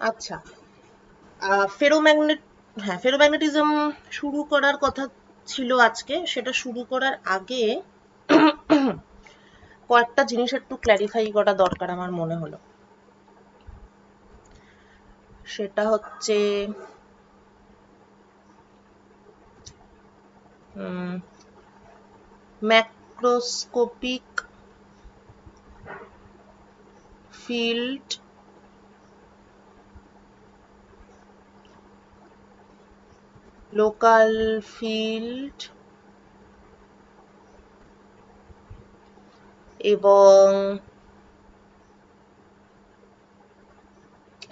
আচ্ছা, ফেরোম্যাগনেট হ্যাঁ, ফেরোম্যাগনেটিজম শুরু করার কথা ছিল আজকে। সেটা শুরু করার আগে কয়েকটা জিনিস একটু ক্ল্যারিফাই করা দরকার আমার মনে হলো। সেটা হচ্ছে ম্যাক্রোস্কোপিক ফিল্ড, লোকাল ফিল্ড এবং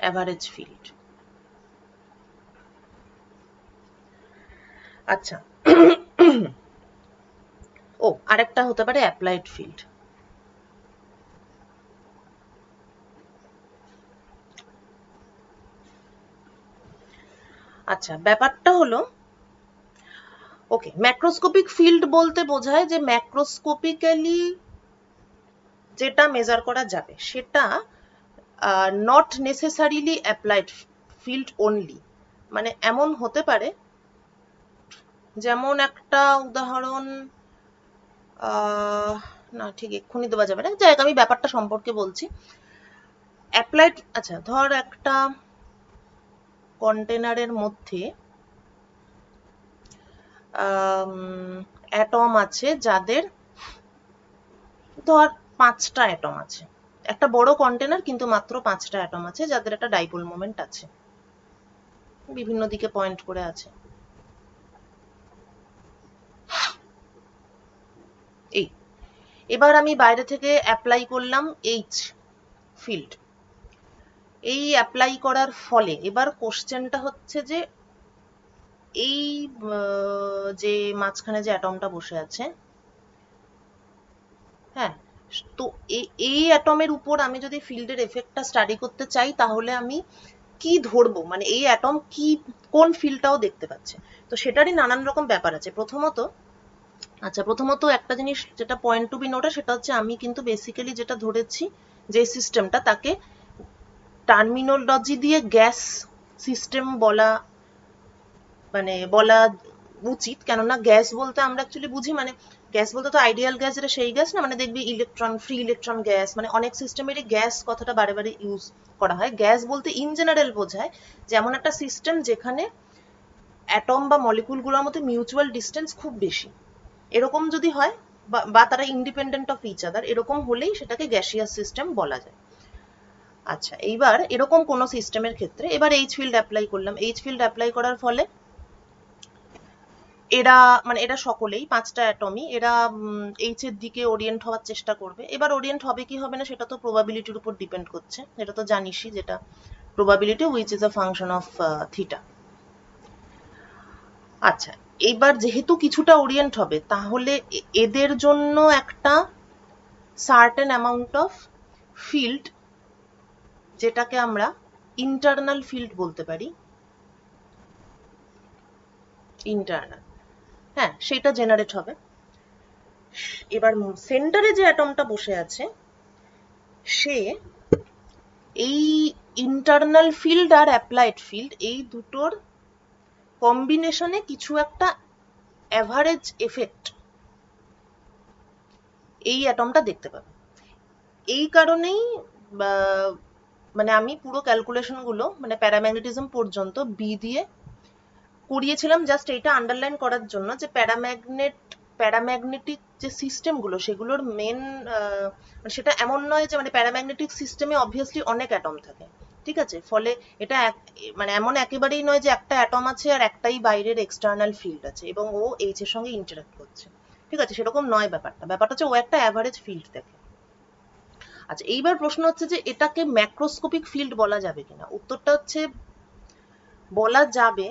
অ্যাভারেজ ফিল্ড। আচ্ছা, ও আরেকটা হতে পারে অ্যাপ্লাইড ফিল্ড। আচ্ছা, ব্যাপারটা হলো, ওকে, ম্যাক্রোস্কোপিক ফিল্ড বলতে বোঝায় যে ম্যাক্রোস্কোপিক্যালি যেটা মেজার করা যাবে সেটা not necessarily applied field only. মানে এমন হতে পারে, যেমন একটা উদাহরণ, না ঠিক এক্ষুনি দেওয়া যাবে না, যাই হোক, আমি ব্যাপারটা সম্পর্কে বলছি। অ্যাপ্লাইড, আচ্ছা ধর একটা কন্টেনারের মধ্যে অ্যাটম আছে যাদের, ধর 5টা অ্যাটম আছে। একটা বড় কন্টেনার কিন্তু মাত্র 5টা অ্যাটম আছে যাদের একটা ডাইপোল মোমেন্ট আছে, বিভিন্ন দিকে পয়েন্ট করে আছে। এই, এবার আমি বাইরে থেকে অ্যাপ্লাই করলাম এইচ ফিল্ড। এই অ্যাপ্লাই করার ফলে এবার কোশ্চেনটা হচ্ছে যে এই যে মাঝখানে যে অ্যাটমটা বসে আছে, হ্যাঁ, তো এই অ্যাটমের উপর আমি যদি ফিল্ডের এফেক্টটা স্টাডি করতে চাই তাহলে আমি কি ধরবো, মানে এই অ্যাটম কি কোন ফিল্ডটাও দেখতে পাচ্ছে। তো সেটারই নানান রকম ব্যাপার আছে। প্রথমত একটা জিনিস যেটা পয়েন্ট টু বি নোটেড, সেটা হচ্ছে আমি কিন্তু বেসিক্যালি যেটা ধরেছি, যে সিস্টেমটা, তাকে টার্মিনোলজি দিয়ে গ্যাস সিস্টেম বলা, মানে বলা উচিত। কেননা গ্যাস বলতে আমরা অ্যাকচুয়ালি বুঝি, মানে গ্যাস বলতে তো আইডিয়াল গ্যাস, যেটা সেই গ্যাস না, মানে দেখবি ইলেকট্রন ফ্রি ইলেকট্রন গ্যাস, মানে অনেক সিস্টেমেরই গ্যাস কথাটা বারে বারে ইউজ করা হয়। গ্যাস বলতে ইন জেনারেল বোঝায় যেমন একটা সিস্টেম যেখানে অ্যাটম বা মলিকুলগুলোর মধ্যে মিউচুয়াল ডিস্টেন্স খুব বেশি, এরকম যদি হয়, বা তারা ইন্ডিপেন্ডেন্ট অফ ইচ আদার, এরকম হলেই সেটাকে গ্যাসিয়াস সিস্টেম বলা যায়। আচ্ছা, এইবার এরকম কোন সিস্টেমের ক্ষেত্রে এবার এইচ ফিল্ড অ্যাপ্লাই করলাম। এইচ ফিল্ড অ্যাপ্লাই করার ফলে এরা, মানে এরা সকলেই 5টা অ্যাটমই, এরা এইচ এর দিকে ওরিয়েন্ট হওয়ার চেষ্টা করবে। এবার ওরিয়েন্ট হবে কি হবে না সেটা তো প্রবাবিলিটির উপর ডিপেন্ড করছে, এটা তো জানিসই, যেটা probability which is a function of theta. আচ্ছা, এইবার যেহেতু কিছুটা ওরিয়েন্ট হবে, তাহলে এদের জন্য একটা সার্টেন অ্যামাউন্ট অফ ফিল্ড, যেটাকে আমরা ইন্টারনাল ফিল্ড বলতে পারি, ইন্টারনাল, হ্যাঁ, সেটা জেনারেট হবে। এবার সেন্টারে যে অ্যাটমটা বসে আছে, সে এই ইন্টারনাল ফিল্ড আর অ্যাপ্লাইড ফিল্ড এই দুটোর কম্বিনেশনে কিছু একটা অ্যাভারেজ এফেক্ট এই অ্যাটমটা দেখতে পাবে। এই কারণেই মানে আমি পুরো ক্যালকুলেশনগুলো, মানে প্যারাম্যাগনেটিজম পর্যন্ত বি দিয়ে করিয়েছিলাম, জাস্ট এইটা আন্ডারলাইন করার জন্য যে প্যারাম্যাগনেটিক যে সিস্টেমগুলো সেগুলোর মেন, সেটা এমন নয় যে, মানে প্যারাম্যাগনেটিক সিস্টেমে অবভিয়াসলি অনেক অ্যাটম থাকে, ঠিক আছে, ফলে এটা মানে এমন একেবারেই নয় যে একটা অ্যাটম আছে আর একটাই বাইরের এক্সটার্নাল ফিল্ড আছে এবং ও এইচ এর সঙ্গে ইন্টারাক্ট করছে, ঠিক আছে, সেরকম নয় ব্যাপারটা। ব্যাপারটা হচ্ছে ও একটা অ্যাভারেজ ফিল্ড দেখে। আচ্ছা, এইবার প্রশ্ন হচ্ছে যে এটাকে ম্যাক্রোস্কোপিক ফিল্ড বলা যাবে কিনা। উত্তরটা হচ্ছে বলা যাবে,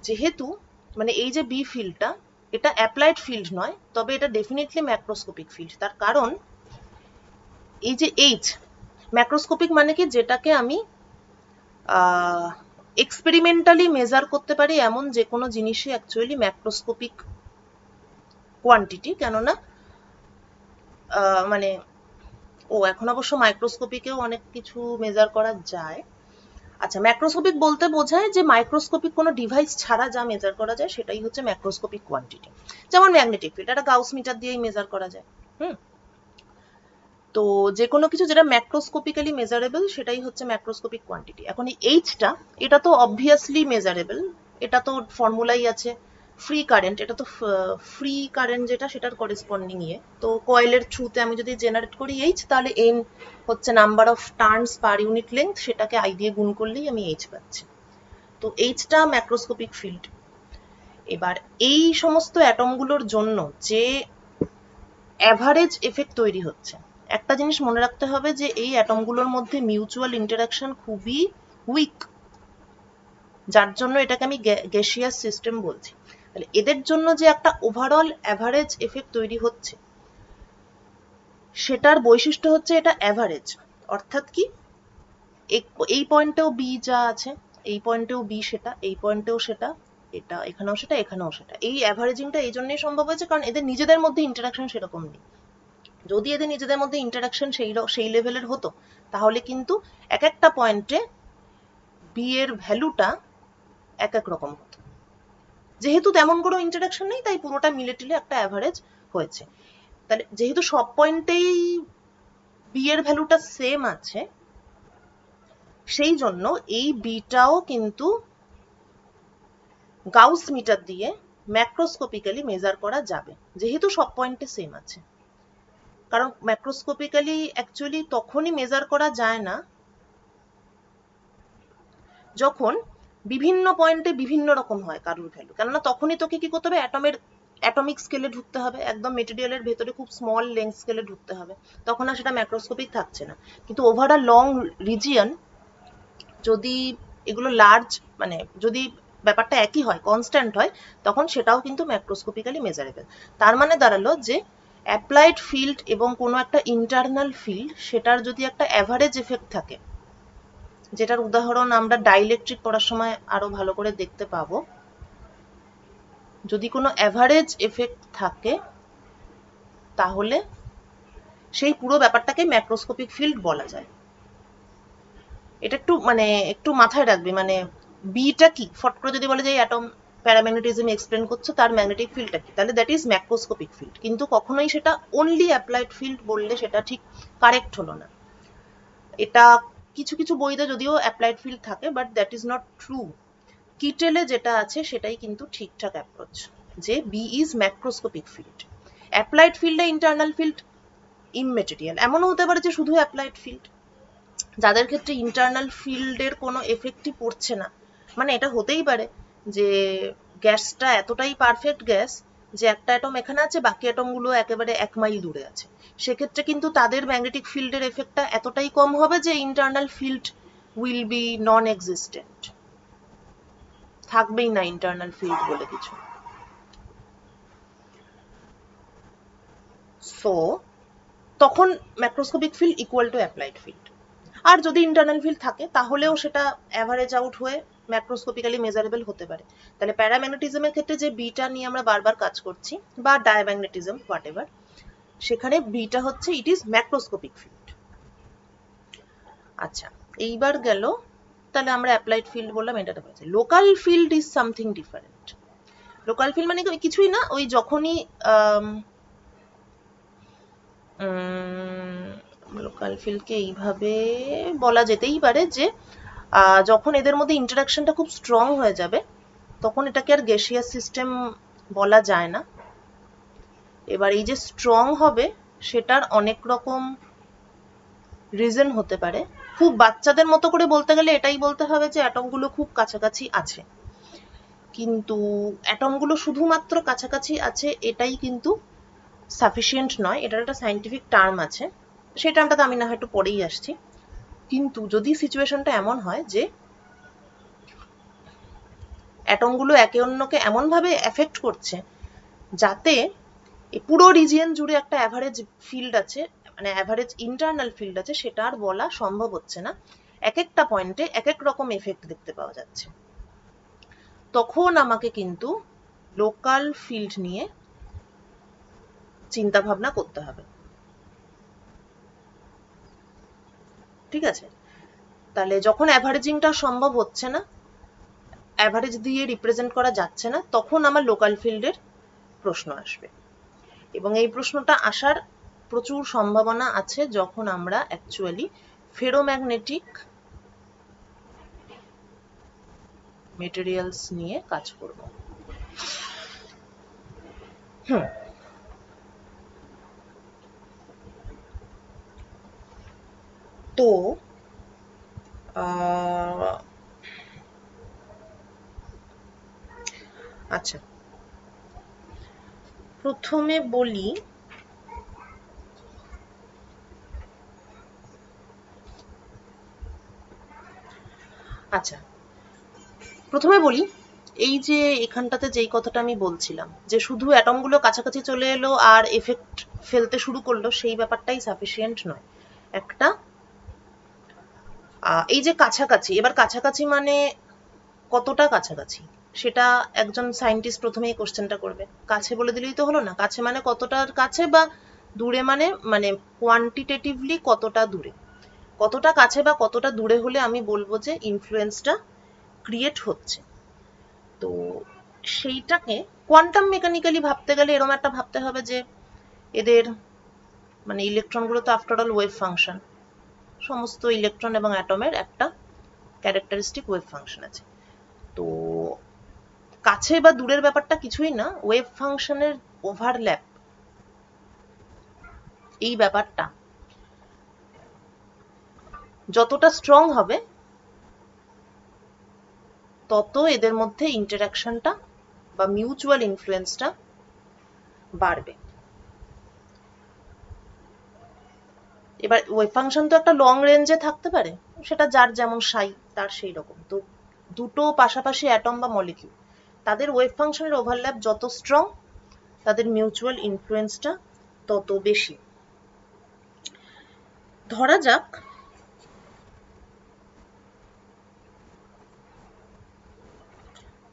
যেহেতু মানে এই যে বি ফিল্ডটা, এটা অ্যাপ্লাইড ফিল্ড নয়, তবে এটা ডেফিনেটলি ম্যাক্রোস্কোপিক ফিল্ড। তার কারণ এই যে এইচ, ম্যাক্রোস্কোপিক মানে কি, যেটাকে আমি এক্সপেরিমেন্টালি মেজার করতে পারি এমন যে কোনো জিনিসই অ্যাকচুয়ালি ম্যাক্রোস্কোপিক কোয়ান্টিটি। কেননা মানে এখন অবশ্য মাইক্রোস্কোপিকেও অনেক কিছু মেজার করা যায়। আচ্ছা, ম্যাক্রোস্কোপিক বলতে বোঝায় যে মাইক্রোস্কোপিক কোনো ডিভাইস ছাড়া যা মেজার করা যায় সেটাই হচ্ছে ম্যাক্রোস্কোপিক কোয়ান্টিটি। যেমন ম্যাগনেটিক ফিল্ড, একটা গাউস মিটার দিয়েই মেজার করা যায়। হুম। তো যে কোনো কিছু যেটা ম্যাক্রোস্কোপিক্যালি মেজারেবল সেটাই হচ্ছে ম্যাক্রোস্কোপিক কোয়ান্টিটি। এখন এই এইচটা, এটা তো অবভিয়াসলি মেজারেবল, এটা তো ফর্মুলাই আছে। ফ্রি কারেন্ট, এটা তো ফ্রি কারেন্ট যেটা সেটার করেসপন্ডিং ইয়ে। তো কয়েলের থ্রুতে আমি যদি জেনারেট করি এইচ, তাহলে এন হচ্ছে number of turns per unit length, সেটাকে আই দিয়ে গুণ করলেই আমি এইচ পাচ্ছি। তো এইচটা ম্যাক্রোস্কোপিক ফিল্ড। এবার এই সমস্ত অ্যাটমগুলোর জন্য যে অ্যাভারেজ এফেক্ট তৈরি হচ্ছে, একটা জিনিস মনে রাখতে হবে যে এই অ্যাটমগুলোর মধ্যে মিউচুয়াল ইন্টারাকশন খুবই উইক, যার জন্য এটাকে আমি গ্যাসিয়াস সিস্টেম বলছি। তাহলে এদের জন্য যে একটা ওভারঅল অ্যাভারেজ এফেক্ট তৈরি হচ্ছে, সেটার বৈশিষ্ট্য হচ্ছে এটা অ্যাভারেজ। অর্থাৎ কি, এই পয়েন্টেও বি যা আছে, এই পয়েন্টেও বি সেটা, এই পয়েন্টেও সেটা, এটা এখানেও সেটা, এখানেও সেটা। এই অ্যাভারেজিংটা এই জন্যই সম্ভব হয়েছে কারণ এদের নিজেদের মধ্যে ইন্টারাকশন সেরকম নেই। যদি এদের নিজেদের মধ্যে ইন্টারাকশন সেই লেভেলের হতো, তাহলে কিন্তু এক একটা পয়েন্টে বি এর ভ্যালুটা এক এক রকম হতো। যেহেতু তেমন কোনো ইন্টারাকশন নেই, তাই পুরোটা মিলে টিলে একটা অ্যাভারেজ হয়েছে। তাহলে যেহেতু সব পয়েন্টেই বি এর ভ্যালুটা সেম আছে, সেই জন্য এই বিটাও কিন্তু গাউস মিটার দিয়ে ম্যাক্রোস্কোপিক্যালি মেজার করা যাবে, যেহেতু সব পয়েন্টে সেম আছে। কারণ ম্যাক্রোস্কোপিক্যালি অ্যাকচুয়ালি তখনই মেজার করা যায় না যখন বিভিন্ন পয়েন্টে বিভিন্ন রকম হয় কারুর ভ্যালু। কেননা তখনই তোকে কি করতে হবে, অ্যাটমিক স্কেলে ঢুকতে হবে, একদম মেটেরিয়ালের ভেতরে খুব স্মল লেন্থ স্কেলে ঢুকতে হবে, তখন আর সেটা ম্যাক্রোস্কোপিক থাকছে না। কিন্তু ওভার আ লং রিজিয়ন, যদি এগুলো লার্জ, মানে যদি ব্যাপারটা একই হয়, কনস্ট্যান্ট হয়, তখন সেটাও কিন্তু ম্যাক্রোস্কোপিক্যালি মেজারেবল। তার মানে দাঁড়ালো যে অ্যাপ্লাইড ফিল্ড এবং কোনো একটা ইন্টারনাল ফিল্ড, সেটার যদি একটা অ্যাভারেজ এফেক্ট থাকে, যেটার উদাহরণ আমরা ডাইইলেকট্রিক পড়ার সময় আরো ভালো করে দেখতে পাবো, যদি কোনো অ্যাভারেজ এফেক্ট থাকে তাহলে সেই পুরো ব্যাপারটাকে ম্যাক্রোস্কোপিক ফিল্ড বলা যায়। এটা একটু মাথায় রাখবি, মানে বিটা কি, ফট করে যদি বলে যে অ্যাটম প্যারাম্যাগনেটিজম এক্সপ্লেন করছে, তার ম্যাগনেটিক ফিল্ডটা কি, তাহলে দ্যাট ইজ ম্যাক্রোস্কোপিক ফিল্ড। কিন্তু কখনোই সেটা অনলি অ্যাপ্লাইড ফিল্ড বললে সেটা ঠিক কারেক্ট হলো না। এটা কিছু কিছু বইতে যদিও অ্যাপ্লাইড ফিল্ড থাকে, but that is not true. কিটেলে যেটা আছে সেটাই কিন্তু ঠিকঠাক অ্যাপ্রোচ, যে B is macroscopic field. Applied ফিল্ডে ইন্টারনাল ফিল্ড ইমমেটেরিয়াল, এমনও হতে পারে যে শুধু অ্যাপ্লাইড ফিল্ড, যাদের ক্ষেত্রে ইন্টারনাল ফিল্ডের কোনো এফেক্টই পড়ছে না। মানে এটা হতেই পারে যে গ্যাসটা এতটাই পারফেক্ট গ্যাস যে একটা অ্যাটম এখানে আছে, বাকি অ্যাটমগুলো একেবারে 1 মাইল দূরে আছে। সেক্ষেত্রে কিন্তু তাদের ম্যাগনেটিক ফিল্ডের এফেক্টটা এতটাই কম হবে যে internal field will be non existent, থাকবেই না ইন্টারনাল ফিল্ড বলে কিছু। সো তখন macroscopic field equal to applied field. আর যদি ইন্টারনাল ফিল্ড থাকে তাহলেও সেটা অ্যাভারেজ আউট হয়ে ম্যাক্রোস্কোপিক্যালি মেজারেবল হতে পারে। তাহলে প্যারাম্যাগনেটিজমের ক্ষেত্রে যে বিটা নিয়ে আমরা বারবার কাজ করছি, বা ডায়াম্যাগনেটিজম হোয়াট এভার, সেখানে বিটা হচ্ছে ইট ইজ ম্যাক্রোস্কোপিক ফিল্ড। আচ্ছা, এইবার গেল, তাহলে আমরা অ্যাপ্লাইড ফিল্ড বললাম, এটা বলছে local field is something different. Local field মানে কিছুই না, ওই যখনই লোকাল ফিল্ডকে এইভাবে বলা যেতেই পারে যে যখন এদের মধ্যে ইন্টারাকশনটা খুব স্ট্রং হয়ে যাবে, তখন এটাকে আর গ্যাসিয়াস সিস্টেম বলা যায় না। এবার এই যে স্ট্রং হবে, সেটার অনেক রকম রিজন হতে পারে। খুব বাচ্চাদের মতো করে বলতে গেলে এটাই বলতে হবে যে অ্যাটমগুলো খুব কাছাকাছি আছে, কিন্তু অ্যাটমগুলো শুধুমাত্র কাছাকাছি আছে এটাই কিন্তু সাফিসিয়েন্ট নয়। এটার একটা সায়েন্টিফিক টার্ম আছে, সেই টার্মটাতে আমি না হয় একটু পরেই আসছি। কিন্তু যদি সিচুয়েশনটা এমন হয় যে অ্যাটমগুলো একে অন্যকে এমনভাবে এফেক্ট করছে যাতে এই পুরো রিজিয়ন জুড়ে একটা অ্যাভারেজ ফিল্ড আছে, মানে অ্যাভারেজ ইন্টারনাল ফিল্ড আছে, সেটা আর বলা সম্ভব হচ্ছে না, এক একটা পয়েন্টে এক এক রকম এফেক্ট দেখতে পাওয়া যাচ্ছে, তখন আমাকে কিন্তু লোকাল ফিল্ড নিয়ে চিন্তা ভাবনা করতে হবে। ঠিক আছে? তাহলে যখন অ্যাভারেজিংটা সম্ভব হচ্ছে না, অ্যাভারেজ দিয়ে রিপ্রেজেন্ট করা যাচ্ছে না, তখন আমার লোকাল ফিল্ডের প্রশ্ন আসবে। এবং এই প্রশ্নটা আসার প্রচুর সম্ভাবনা আছে যখন আমরা অ্যাকচুয়ালি ফেরোম্যাগনেটিক মেটেরিয়ালস নিয়ে কাজ করব। তো আচ্ছা, প্রথমে বলি এই যে এখানটাতে যেই কথাটা আমি বলছিলাম যে শুধু অ্যাটমগুলো কাছাকাছি চলে এলো আর এফেক্ট ফেলতে শুরু করলো, সেই ব্যাপারটাই সাফিসিয়েন্ট নয়। একটা এই যে কাছাকাছি, এবার কাছাকাছি মানে কতটা কাছাকাছি সেটা একজন সায়েন্টিস্ট প্রথমেই কোশ্চেনটা করবে। কাছে বলে দিলেই তো হলো না, কাছে মানে কতটার কাছে, বা দূরে মানে মানে কোয়ান্টিটেটিভলি কতটা দূরে। কতটা কাছে বা কতটা দূরে হলে আমি বলবো যে ইনফ্লুয়েন্সটা ক্রিয়েট হচ্ছে। তো সেইটাকে কোয়ান্টাম মেকানিক্যালি ভাবতে গেলে এরকম একটা ভাবতে হবে যে এদের মানে ইলেকট্রনগুলো তো আফটার অল ওয়েভ ফাংশন, সমস্ত ইলেকট্রন এবং অ্যাটমের একটা ক্যারেক্টারিস্টিক ওয়েভ ফাংশন আছে। তো কাছে বা দূরের ব্যাপারটা কিছুই না, ওয়েভ ফাংশনের ওভারল্যাপ, এই ব্যাপারটা যতটা স্ট্রং হবে তত এদের মধ্যে ইন্টারাকশনটা বা মিউচুয়াল ইনফ্লুয়েন্সটা বাড়বে। এবার ওয়েভ ফাংশন তো একটা লং রেঞ্জে থাকতে পারে, সেটা যার যেমন সাই তার সেই রকম। তো দুটো পাশাপাশি অ্যাটম বা মলিকিউল, তাদের ওয়েভ ফাংশনের ওভারল্যাপ যত স্ট্রং, তাদের মিউচুয়াল ইনফ্লুয়েন্সটা তত বেশি। ধরা যাক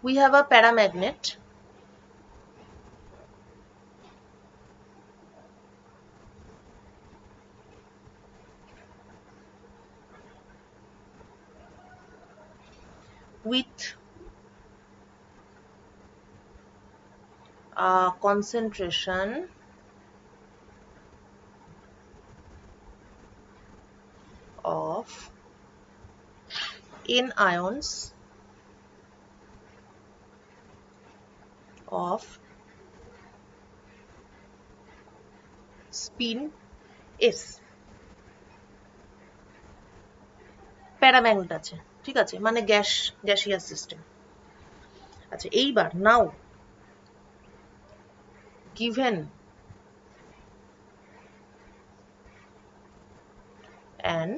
we have a paramagnet with a concentration of n ions of spin s, paramagnet আছে, ঠিক আছে, মানে গ্যাসিয়াস সিস্টেম। আচ্ছা, এইবার নাও given an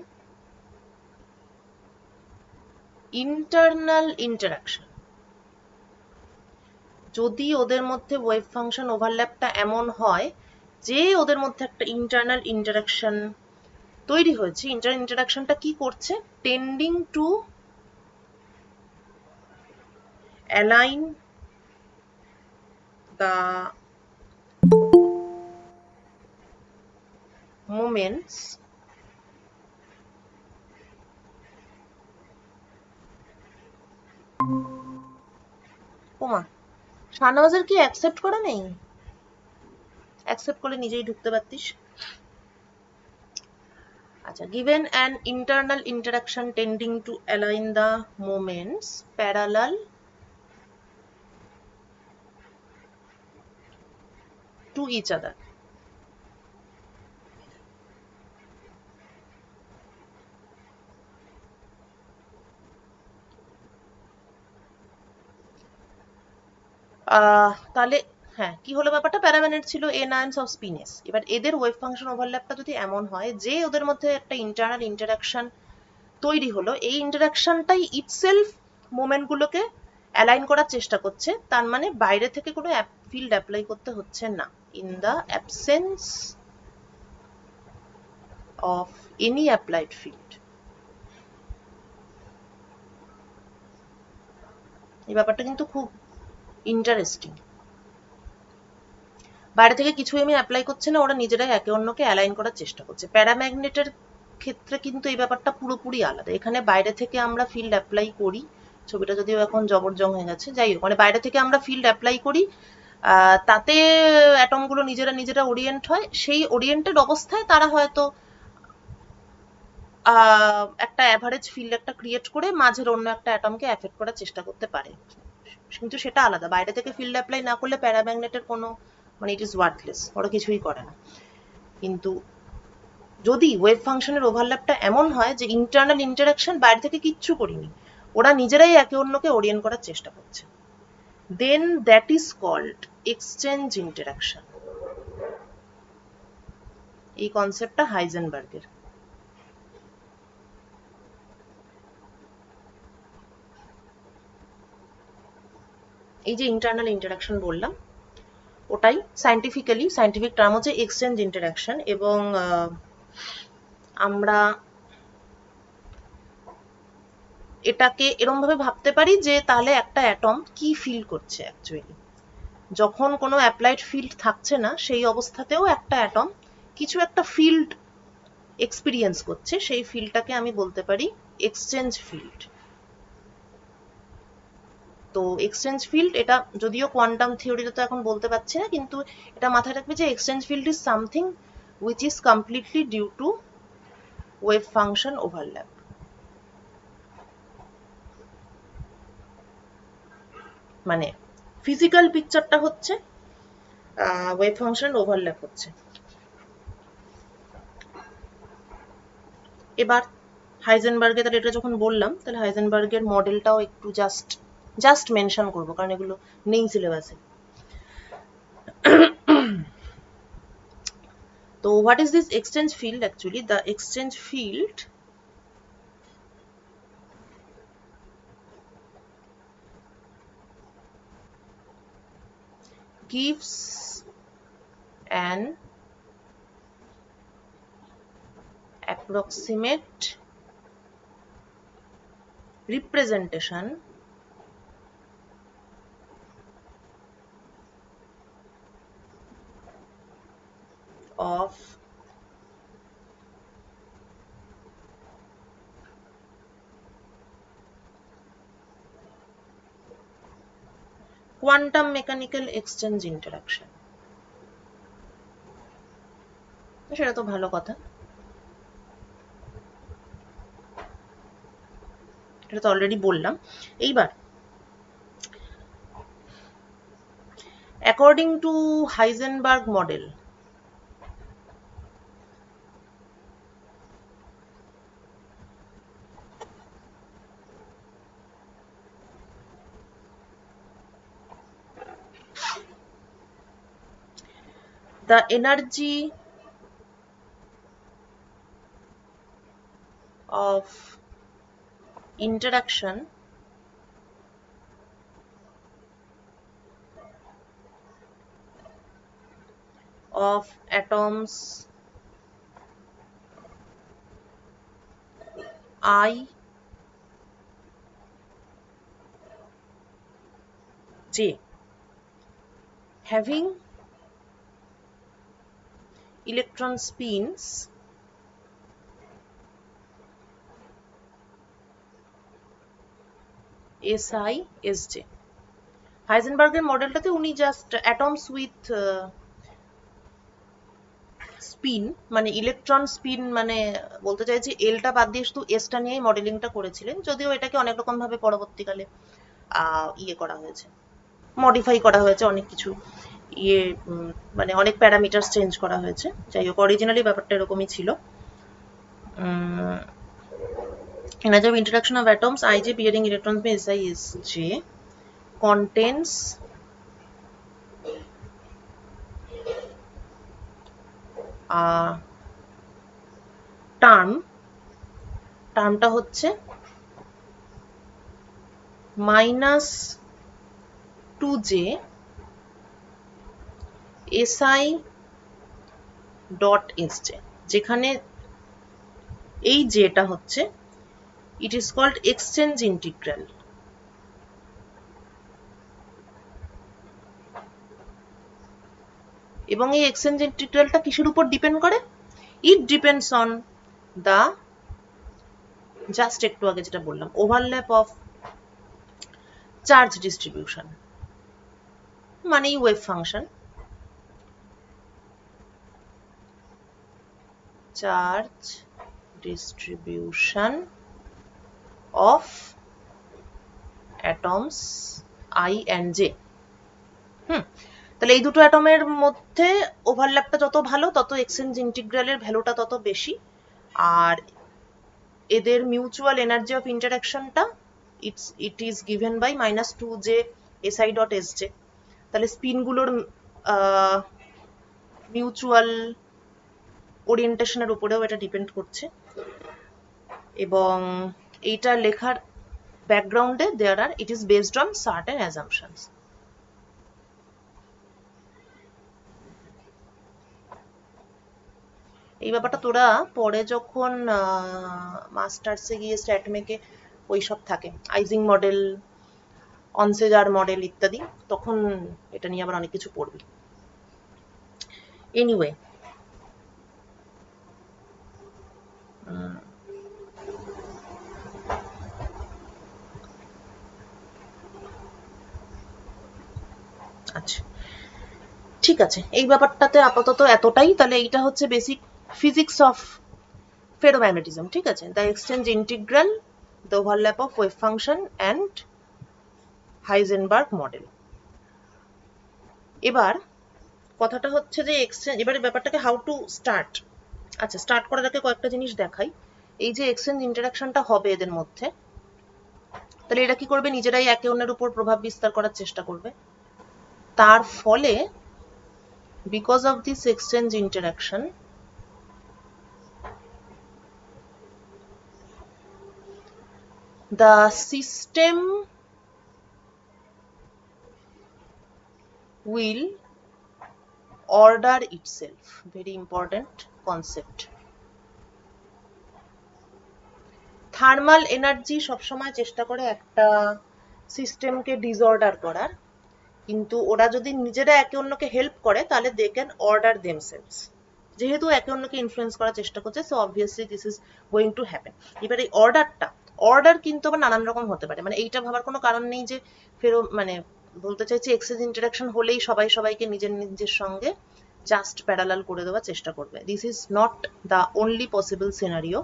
internal interaction, যদি ওদের মধ্যে ওয়েভ ফাংশন ওভারল্যাপটা এমন হয় যে ওদের মধ্যে একটা ইন্টারনাল ইন্টারাকশন তৈরি হয়েছে, ইন্টারাকশনটা কি করছে, tending to align the moments ওমা, শাহনওয়াজের কি অ্যাকসেপ্ট করা নেই? অ্যাকসেপ্ট করে নিজেই ঢুকতে পারতিস। আচ্ছা, given an internal interaction tending to align the moments parallel to each other, তাহলে হ্যাঁ, কি হলো ব্যাপারটা, প্যারাম্যাগনেট ছিল n ions of spin s। এবার এদের ওয়েভ ফাংশন ওভারল্যাপটা যদি এমন হয় যে ওদের মধ্যে একটা ইন্টারনাল ইন্টারাকশন তৈরি হলো, এই ইন্টারাকশনটাই ইটসেলফ মোমেন্টগুলোকে অ্যালাইন করার চেষ্টা করছে, তার মানে বাইরে থেকে কোনো ফিল্ড অ্যাপ্লাই করতে হচ্ছে না। In the absence of any applied field. এই ব্যাপারটা কিন্তু খুব ইন্টারেস্টিং। বাইরে থেকে কিছুই আমি অ্যাপ্লাই করছি না, ওরা নিজেরাই একে অন্যকে অ্যালাইন করার চেষ্টা করছে। প্যারাম্যাগনেটের ক্ষেত্রে কিন্তু এই ব্যাপারটা পুরোপুরি আলাদা। এখানে বাইরে থেকে আমরা ফিল্ড অ্যাপ্লাই করি, ছবিটা যদিও এখন জবরজং হয়ে গেছে, যাই হোক, মানে বাইরে থেকে আমরা ফিল্ড অ্যাপ্লাই করি, তাতে অ্যাটমগুলো নিজেরা নিজেরা ওরিয়েন্ট হয়, সেই ওরিয়েন্টেড অবস্থায় তারা হয়তো একটা অ্যাভারেজ ফিল্ড একটা ক্রিয়েট করে মাঝের অন্য একটা অ্যাটমকে অ্যাফেক্ট করার চেষ্টা করতে পারে, কিন্তু সেটা আলাদা। বাইরে থেকে ফিল্ড অ্যাপ্লাই না করলে প্যারাম্যাগনেটের কোনো মানে ইট ইজ ওয়ার্থলেস, ওরা কিছুই করে না। কিন্তু যদি ওয়েভ ফাংশনের ওভারল্যাপটা এমন হয় যে ইন্টারনাল ইন্টারাকশন বাইরে থেকে কিচ্ছু করিনি, ওরা নিজেরাই একে অন্যকে ওরিয়েন্ট করার চেষ্টা করছে, then that is called exchange interaction. এই কনসেপ্টটা হাইজেনবার্গের। এই যে ইন্টারনাল ইন্টারাকশন বললাম, ওটাই সাইন্টিফিক টার্ম হচ্ছে এক্সচেঞ্জ ইন্টারাকশন। এবং আমরা এটাকে এরম ভাবে ভাবতে পারি যে তাহলে একটা অ্যাটম কি ফিল করছে অ্যাকচুয়ালি, যখন কোনো অ্যাপ্লাইড ফিল্ড থাকছে না সেই অবস্থাতেও একটা অ্যাটম কিছু একটা ফিল্ড এক্সপিরিয়েন্স করছে, সেই ফিল্ডটাকে আমি বলতে পারি এক্সচেঞ্জ ফিল্ড। তো এক্সচেঞ্জ ফিল্ড, এটা যদিও কোয়ান্টাম থিওরিতে তো এখন বলতে পারছি না, কিন্তু এটা মাথায় রাখবে যে exchange field is something which is completely due to wave function overlap. মানে ফিজিক্যাল পিকচারটা হচ্ছে ওয়েভ ফাংশন ওভারল্যাপ হচ্ছে। এবার হাইজেনবার্গে, তাহলে এটা যখন বললাম, তাহলে হাইজেনবার্গের মডেলটাও একটু জাস্ট মেনশন করবো, কারণ এগুলো নেই সিলেবাসে। তো what is this exchange field? Actually the exchange field gives an approximate representation of quantum mechanical exchange interaction. সেটা তো ভালো কথা, এটা তো অলরেডি বললাম। এইবার according to Heisenberg model, the energy of interaction of atoms I, J having electron spins SI SJ। হাইজেনবার্গের মডেলটাতে উনি just atoms with spin, মানে ইলেকট্রন স্পিন, মানে বলতে চাইছি এলটা বাদ দিয়ে শুধু এসটা নিয়েই মডেলিংটা করেছিলেন, যদিও এটাকে অনেক রকম ভাবে পরবর্তীকালে ইয়ে করা হয়েছে, মডিফাই করা হয়েছে, অনেক কিছু ইয়ে মানে অনেক প্যারামিটারস চেঞ্জ করা হয়েছে। যাই হোক, অরিজিনালি ব্যাপারটা এরকমই ছিল। Energy of interaction of atoms IJ bearing electrons by SI SJ contains টার্মটা হচ্ছে -2J SI ডট SJ, যেখানে এই জেটা হচ্ছে it is called exchange integral. এবং এই এক্সচেঞ্জ ইন্টিগ্রালটা কিসের উপর ডিপেন্ড করে? ইট ডিপেন্ডস অন দ্য জাস্ট একটু আগে যেটা বললাম ওভারল্যাপ অফ চার্জ ডিস্ট্রিবিউশন মানেই wave function, charge distribution of atoms I and J। তাহলে এই দুটো অ্যাটমের মধ্যে ওভারল্যাপটা যত ভালো তত এক্সচেঞ্জ ইন্টিগ্রালের ভ্যালুটা তত বেশি, আর এদের মিউচুয়াল এনার্জি অফ ইন্টারাকশনটা it is given by -2J SI dot SJ। তাহলে স্পিনগুলোর মিউচুয়াল ওরিয়েন্টেশনের উপরেও এটা ডিপেন্ড করছে, এবং এইটা লেখার ব্যাকগ্রাউন্ডে it is based on certain assumptions। এই ব্যাপারটা তোরা পরে যখন মাস্টার্সে গিয়ে স্ট্যাটমেকে ওইসব থাকে আইজিং মডেল, অনসেজার মডেল ইত্যাদি, তখন এটা নিয়ে আবার অনেক কিছু পড়বি। এনিওয়ে, আচ্ছা ঠিক আছে, এই ব্যাপারটাতে আপাতত এতটাই। তাহলে এইটা হচ্ছে বেসিক ফিজিক্স অফ ফেরোম্যাগনেটিজম, ঠিক আছে, the exchange integral, the overlap of wave function and Heisenberg model. এবার কথাটা হচ্ছে যে এক্সচেঞ্জ, এবারে ব্যাপারটাকে হাউ টু স্টার্ট। আচ্ছা, স্টার্ট করার আগে কয়েকটা জিনিস দেখাই। এই যে এক্সচেঞ্জ ইন্টারাকশনটা হবে এদের মধ্যে, তাহলে এরা কি করবে, নিজেরাই একে অন্যের উপর প্রভাব বিস্তার করার চেষ্টা করবে। তার ফলে because of this exchange interaction the system will order itself, very important concept। Thermal energy সবসময় চেষ্টা করে একটা সিস্টেমকে ডিসঅর্ডার করার, কিন্তু ওরা যদি নিজেরা একে অন্যকে হেল্প করে তাহলে দে ক্যান অর্ডার দেমসেলভস। যেহেতু একে অন্যকে ইনফ্লুয়েন্স করার চেষ্টা করছে, so obviously this is going to happen. এবার এই অর্ডার কিন্তু আবার নানান রকম হতে পারে, মানে এইটা ভাবার কোনো কারণ নেই যে ফেরো, মানে বলতে চাইছি এক্সচেঞ্জ ইন্টারাকশন হলেই সবাই সবাইকে নিজের নিজের সঙ্গে জাস্ট প্যারালাল করে দেওয়ার চেষ্টা করবে। This is not the only possible scenario.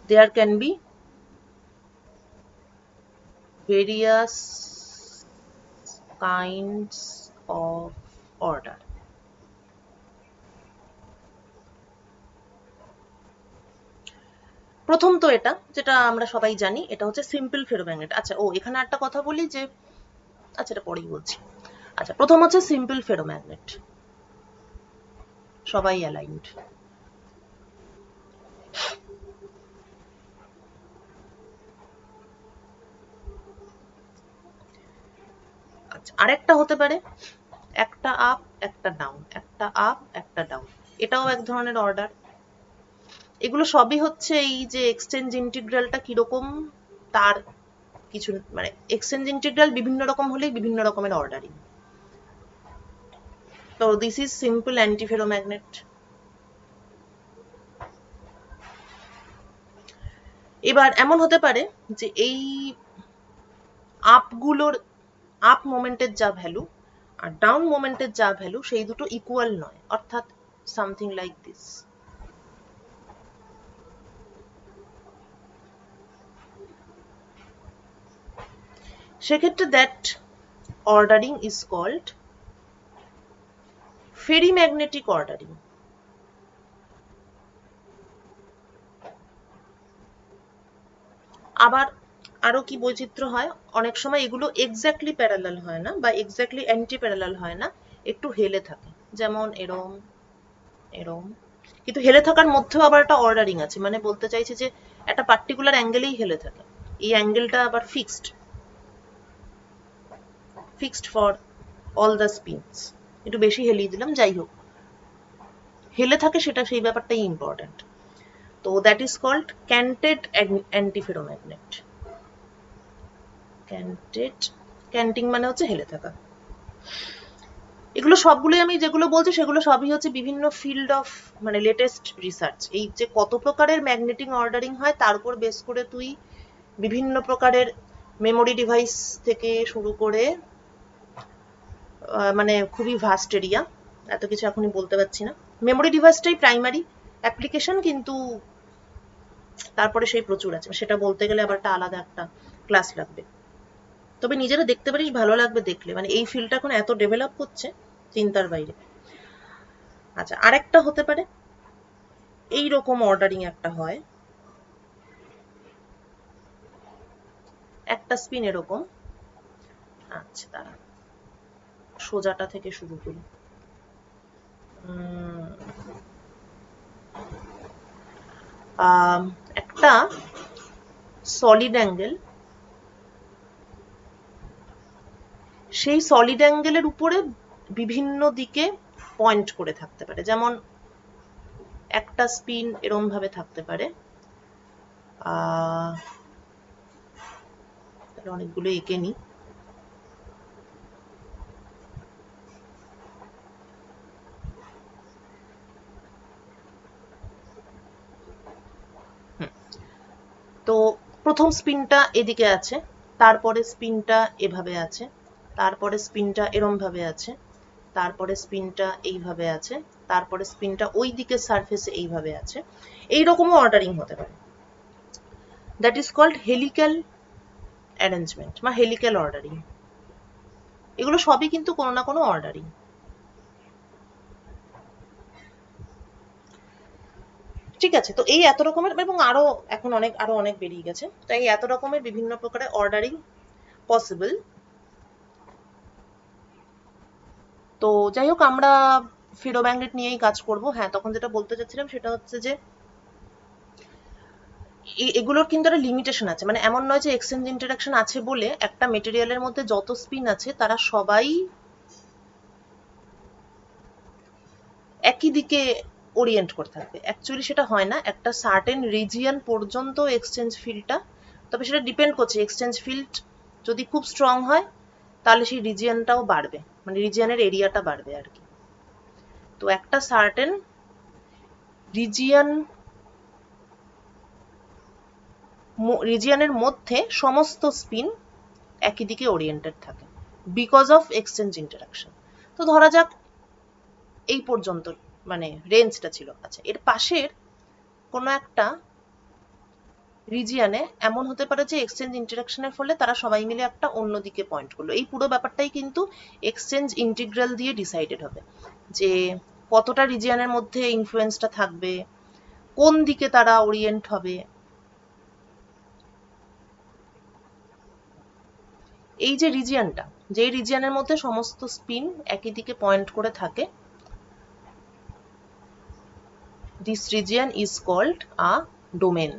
There can be various kinds of order। প্রথম তো এটা যেটা আমরা সবাই জানি, এটা হচ্ছে সিম্পল ফেরোম্যাগনেট। আচ্ছা, এখানে একটা কথা বলি যে, আচ্ছা এটা পরেই বলছি। আচ্ছা, প্রথম হচ্ছে সিম্পল ফেরোম্যাগনেট, সবাই অ্যালাইনড। আচ্ছা, আরেকটা হতে পারে একটা আপ একটা ডাউন, একটা আপ একটা ডাউন, এটাও এক ধরনের অর্ডার। এগুলো সবই হচ্ছে এই যে এক্সচেঞ্জ ইন্টিগ্রালটা কিরকম তার কিছু, মানে এক্সচেঞ্জ ইন্টিগ্রাল বিভিন্ন রকম হলেই বিভিন্ন রকমের অর্ডারিং। তো দিস ইজ সিম্পল অ্যান্টিফেরোম্যাগনেট। এবার এমন হতে পারে যে এই আপগুলোর, আপ মোমেন্টের যা ভ্যালু আর ডাউন মোমেন্টের যা ভ্যালু সেই দুটো ইকুয়াল নয়, অর্থাৎ সামথিং লাইক দিস। সেক্ষেত্রে that ordering is called ferrimagnetic ordering. আবার আরো কি বৈচিত্র্য হয়, অনেক সময় এগুলো এক্স্যাক্টলি প্যারালাল হয় না বা এক্স্যাক্টলি অ্যান্টি প্যারালাল হয় না, একটু হেলে থাকে, যেমন এরম এরম, কিন্তু হেলে থাকার মধ্যেও আবার একটা অর্ডারিং আছে, মানে বলতে চাইছে যে একটা পার্টিকুলার অ্যাঙ্গেলেই হেলে থাকে, এই অ্যাঙ্গেলটা আবার fixed for all the spins. একটু বেশি হেলিয়ে দিলাম, যাই হোক হেলে থাকে সেটা, সেই ব্যাপারটাই ইম্পর্টেন্ট। তো দ্যাট ইজ কল্ড ক্যান্টেড অ্যান্টিফেরোম্যাগনেট। ক্যান্টিং মানে হচ্ছে হেলে থাকা। এগুলো সবগুলোই আমি যেগুলো বলছি সেগুলো সবই হচ্ছে বিভিন্ন ফিল্ড অফ মানে লেটেস্ট রিসার্চ। এই যে কত প্রকারের ম্যাগনেটিক অর্ডারিং হয় তার উপর বেস করে তুই বিভিন্ন প্রকারের মেমোরি ডিভাইস থেকে শুরু করে মানে খুবই ভাস্ট এরিয়া, এত কিছু এখনই বলতে পারছি না। মেমোরি ডিভাইসটাই প্রাইমারি অ্যাপ্লিকেশন, কিন্তু তারপরে সেই প্রচুর আছে, সেটা বলতে গেলে আবার একটা আলাদা একটা ক্লাস লাগবে। তবে নিজেরা দেখতে পারিস, ভালো লাগবে দেখলে, মানে এই ফিল্ডটা এখন এত ডেভেলপ করছে চিন্তার বাইরে। আচ্ছা, আরেকটা হতে পারে এই রকম অর্ডারিং একটা হয়, একটা স্পিন এরকম। আচ্ছা দাঁড়া, সোজাটা থেকে শুরু করি। একটা সলিড অ্যাঙ্গেল, সেই সলিড অ্যাঙ্গেলের উপরে বিভিন্ন দিকে পয়েন্ট করে থাকতে পারে, যেমন একটা স্পিন এরম ভাবে থাকতে পারে, অনেকগুলো এঁকে নি। তো প্রথম স্পিনটা এদিকে আছে, তারপরে স্পিনটা এভাবে আছে, তারপরে স্পিনটা এরম ভাবে আছে, তারপরে স্পিনটা এইভাবে আছে, তারপরে স্পিনটা ওই দিকের সারফেসে এইভাবে আছে। এইরকমও অর্ডারিং হতে পারে, that is called helical arrangement বা হেলিক্যাল অর্ডারিং। এগুলো সবই কিন্তু কোনো না কোনো অর্ডারিং। ঠিক আছে, তো এই এত রকমের, এবং আরো এখন আরো অনেক বেরিয়ে গেছে, তো এই এত রকমের বিভিন্ন প্রকারের অর্ডারিং পসিবল। তো যাই হোক, আমরা ফেরোম্যাগনেট নিয়েই কাজ করব। হ্যাঁ, তখন যেটা বলতে চাচ্ছিলাম সেটা হচ্ছে যে এগুলোর কিন্তু একটা লিমিটেশন আছে, মানে এমন নয় যে এক্সচেঞ্জ ইন্টারাকশন আছে বলে একটা মেটেরিয়ালের মধ্যে যত স্পিন আছে তারা সবাই একই দিকে ওরিয়েন্ট করে থাকবে। অ্যাকচুয়ালি সেটা হয় না, একটা সার্টেন রিজিয়ন পর্যন্ত এক্সচেঞ্জ ফিল্ডটা, তবে সেটা ডিপেন্ড করছে, এক্সচেঞ্জ ফিল্ড যদি খুব স্ট্রং হয় তাহলে সেই রিজিয়নটাও বাড়বে, মানে রিজিয়নের এরিয়াটা বাড়বে আর কি। তো একটা সার্টেন রিজিয়নের মধ্যে সমস্ত স্পিন একই দিকে ওরিয়েন্টেড থাকে বিকজ অফ এক্সচেঞ্জ ইন্টারাকশন। তো ধরা যাক এই পর্যন্ত মানে রেঞ্জটা ছিল। আচ্ছা, এর পাশের কোনো একটা রিজিয়নে এমন হতে পারে যে এক্সচেঞ্জ ইন্টারাকশনের ফলে তারা সবাই মিলে একটা অন্য দিকে পয়েন্ট করলো। এই পুরো ব্যাপারটাই কিন্তু এক্সচেঞ্জ ইন্টিগ্রাল দিয়ে ডিসাইডেড হবে যে কতটা রিজিয়নের মধ্যে ইনফ্লুয়েন্সটা থাকবে, কোন দিকে তারা ওরিয়েন্ট হবে। এই যে রিজিয়নটা, যেই রিজিয়নের মধ্যে সমস্ত স্পিন একই দিকে পয়েন্ট করে থাকে, this region is called a domain.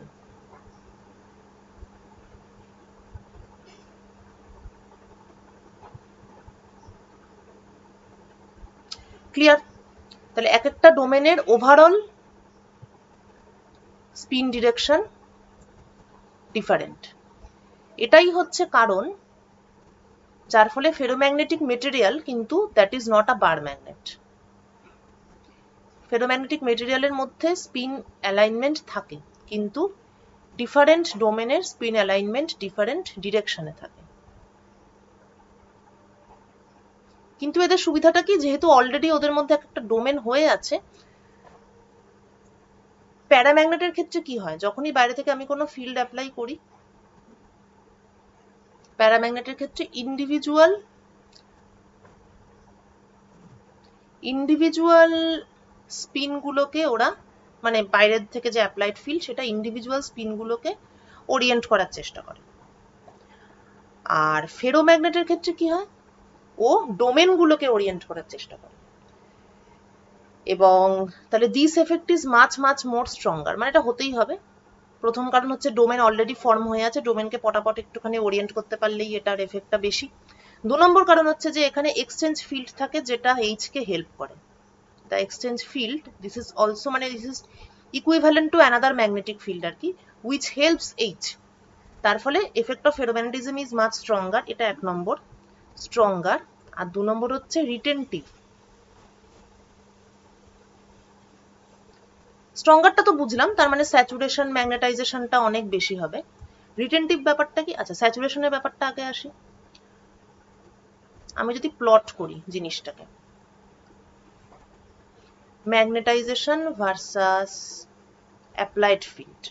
Clear? তাহলে এক একটা ডোমেনের ওভারঅল স্পিন ডিরেকশন ডিফারেন্ট। এটাই হচ্ছে কারণ যার ফলে ফেরোম্যাগনেটিক মেটেরিয়াল কিন্তু that is not a bar magnet. Ferromagnetic মেটেরিয়ালের মধ্যে স্পিন অ্যালাইনমেন্ট থাকে, কিন্তু ডিফারেন্ট ডোমেনের স্পিন অ্যালাইনমেন্ট ডিফারেন্ট ডিরেকশনে থাকে। কিন্তু এদের সুবিধাটা কি, যেহেতু অলরেডি ওদের মধ্যে একটা ডোমেন হয়ে আছে। প্যারাম্যাগনেটের ক্ষেত্রে কি হয়, যখনই বাইরে থেকে আমি কোনো ফিল্ড অ্যাপ্লাই করি, প্যারাম্যাগনেটের ক্ষেত্রে ইন্ডিভিজুয়াল স্পিনগুলোকে ওরা, মানে বাইরের থেকে যে অ্যাপ্লাইড ফিল্ড সেটা ইন্ডিভিজুয়াল স্পিনগুলোকে ওরিয়েন্ট করার চেষ্টা করে। আর ফেরোম্যাগনেটের ক্ষেত্রে কি হয়, ও ডোমেনগুলোকে ওরিয়েন্ট করার চেষ্টা করে। এবং তাহলে this effect is much much more stronger, মানে এটা হতেই হবে। প্রথম কারণ হচ্ছে ডোমেন অলরেডি ফর্ম হয়ে আছে, ডোমেনকে পটাপট একটুখানি ওরিয়েন্ট করতে পারলেই এটার এফেক্টটা বেশি। 2 নম্বর কারণ হচ্ছে যে এখানে এক্সচেঞ্জ ফিল্ড থাকে যেটা এইচ কে হেল্প করে। The exchange field, this is also, মানে this is equivalent to another magnetic field আর কি, উইচ হেল্পস এইচ। তার ফলে effect of ferromagnetism is much stronger, এটা 1 নম্বর, স্ট্রঙ্গার। আর 2 নম্বর হচ্ছে রিটেনটিভ। স্ট্রঙ্গারটা তো বুঝলাম, তার মানে স্যাচুরেশন ম্যাগনেটাইজেশনটা অনেক বেশি হবে। রিটেনটিভ ব্যাপারটা কি? আচ্ছা, স্যাচুরেশনের ব্যাপারটা আগে আসি। আমি যদি প্লট করি জিনিসটাকে, magnetization versus applied field,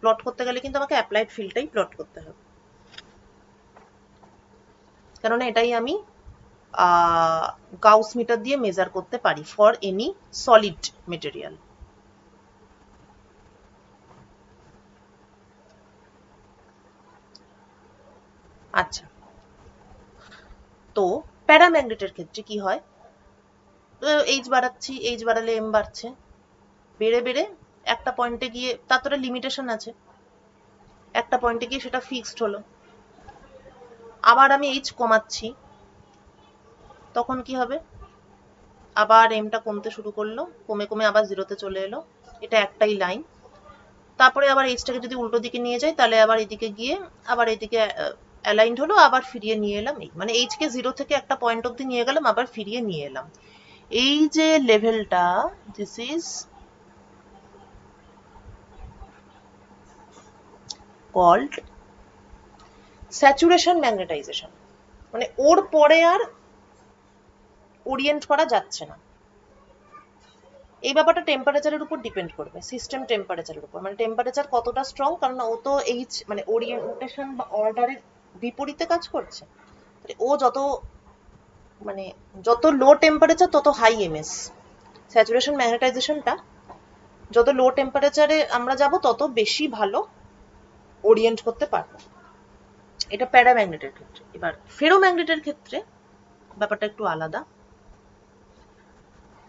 plot করতে গেলে কিন্তু আমাকে অ্যাপ্লাইড ফিল্ডটাই প্লট করতে হবে, কারণ এটাই আমি গাউস মিটার দিয়ে মেজার করতে পারি ফর এনি সলিড মেটেরিয়াল। আচ্ছা, তো প্যারাম্যাগনেটের ক্ষেত্রে কি হয়? এইচ বাড়াচ্ছি, এইচ বাড়ালে এম বাড়ছে, বেড়ে বেড়ে একটা পয়েন্টে গিয়ে, তার তো লিমিটেশন আছে, একটা পয়েন্টে গিয়ে সেটা ফিক্সড হলো। আবার আমি এইচ কমাচ্ছি, তখন কি হবে? আবার এমটা কমতে শুরু করলো, কমে কমে আবার জিরোতে চলে এলো, এটা একটাই লাইন। তারপরে আবার এইচটাকে যদি উল্টো দিকে নিয়ে যাই, তাহলে আবার এদিকে গিয়ে আবার এদিকে অ্যালাইন্ড হলো, আবার ফিরিয়ে নিয়ে এলাম। এই মানে এইচকে জিরো থেকে একটা পয়েন্ট অব্দি নিয়ে গেলাম, আবার ফিরিয়ে নিয়ে এলাম। এই যে লেভেলটা, this is called saturation magnetization. মানে ওর পরে আর ওরিয়েন্ট করা যাচ্ছে না। এই ব্যাপারটা টেম্পারেচারের উপর ডিপেন্ড করবে, সিস্টেম টেম্পারেচারের উপর, মানে টেম্পারেচার কতটা স্ট্রং, কারণ ও তো এইচ মানে ওরিয়েন্টেশন বা অর্ডারের বিপরীতে কাজ করছে। ও যত মানে যত লো টেম্পারেচার তত হাই এমএস। স্যাচুরেশন ম্যাগনেটাইজেশনটা যত লো টেম্পারেচারে আমরা যাব তত বেশি ভালো ওরিয়েন্ট করতে পারবো। এটা প্যারাম্যাগনেটের ক্ষেত্রে। এবার ফেরোম্যাগনেটের ক্ষেত্রে ব্যাপারটা একটু আলাদা।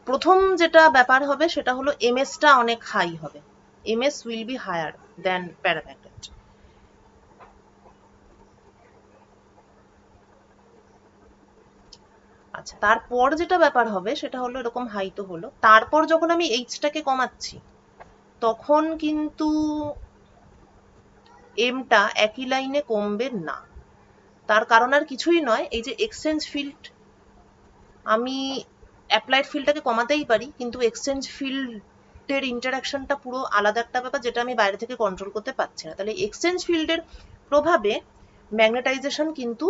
প্রথম যেটা ব্যাপার হবে সেটা হলো এমএসটা অনেক হাই হবে, MS will be higher than paramagnet. আচ্ছা, তারপর যেটা ব্যাপার হবে সেটা হলো, এরকম হাই তো হলো, তারপর যখন আমি এইচটাকে কমাচ্ছি তখন কিন্তু এমটা একই লাইনে কমবে না। তার কারণ আর কিছুই নয়, এই যে এক্সচেঞ্জ ফিল্ড, আমি অ্যাপ্লাইড ফিল্ডটাকে কমাতেই পারি, কিন্তু এক্সচেঞ্জ ফিল্ডের ইন্টারাকশনটা পুরো আলাদা একটা ব্যাপার, যেটা আমি বাইরে থেকে কন্ট্রোল করতে পারছি না। তাহলে এক্সচেঞ্জ ফিল্ডের প্রভাবে ম্যাগনেটাইজেশন কিন্তু,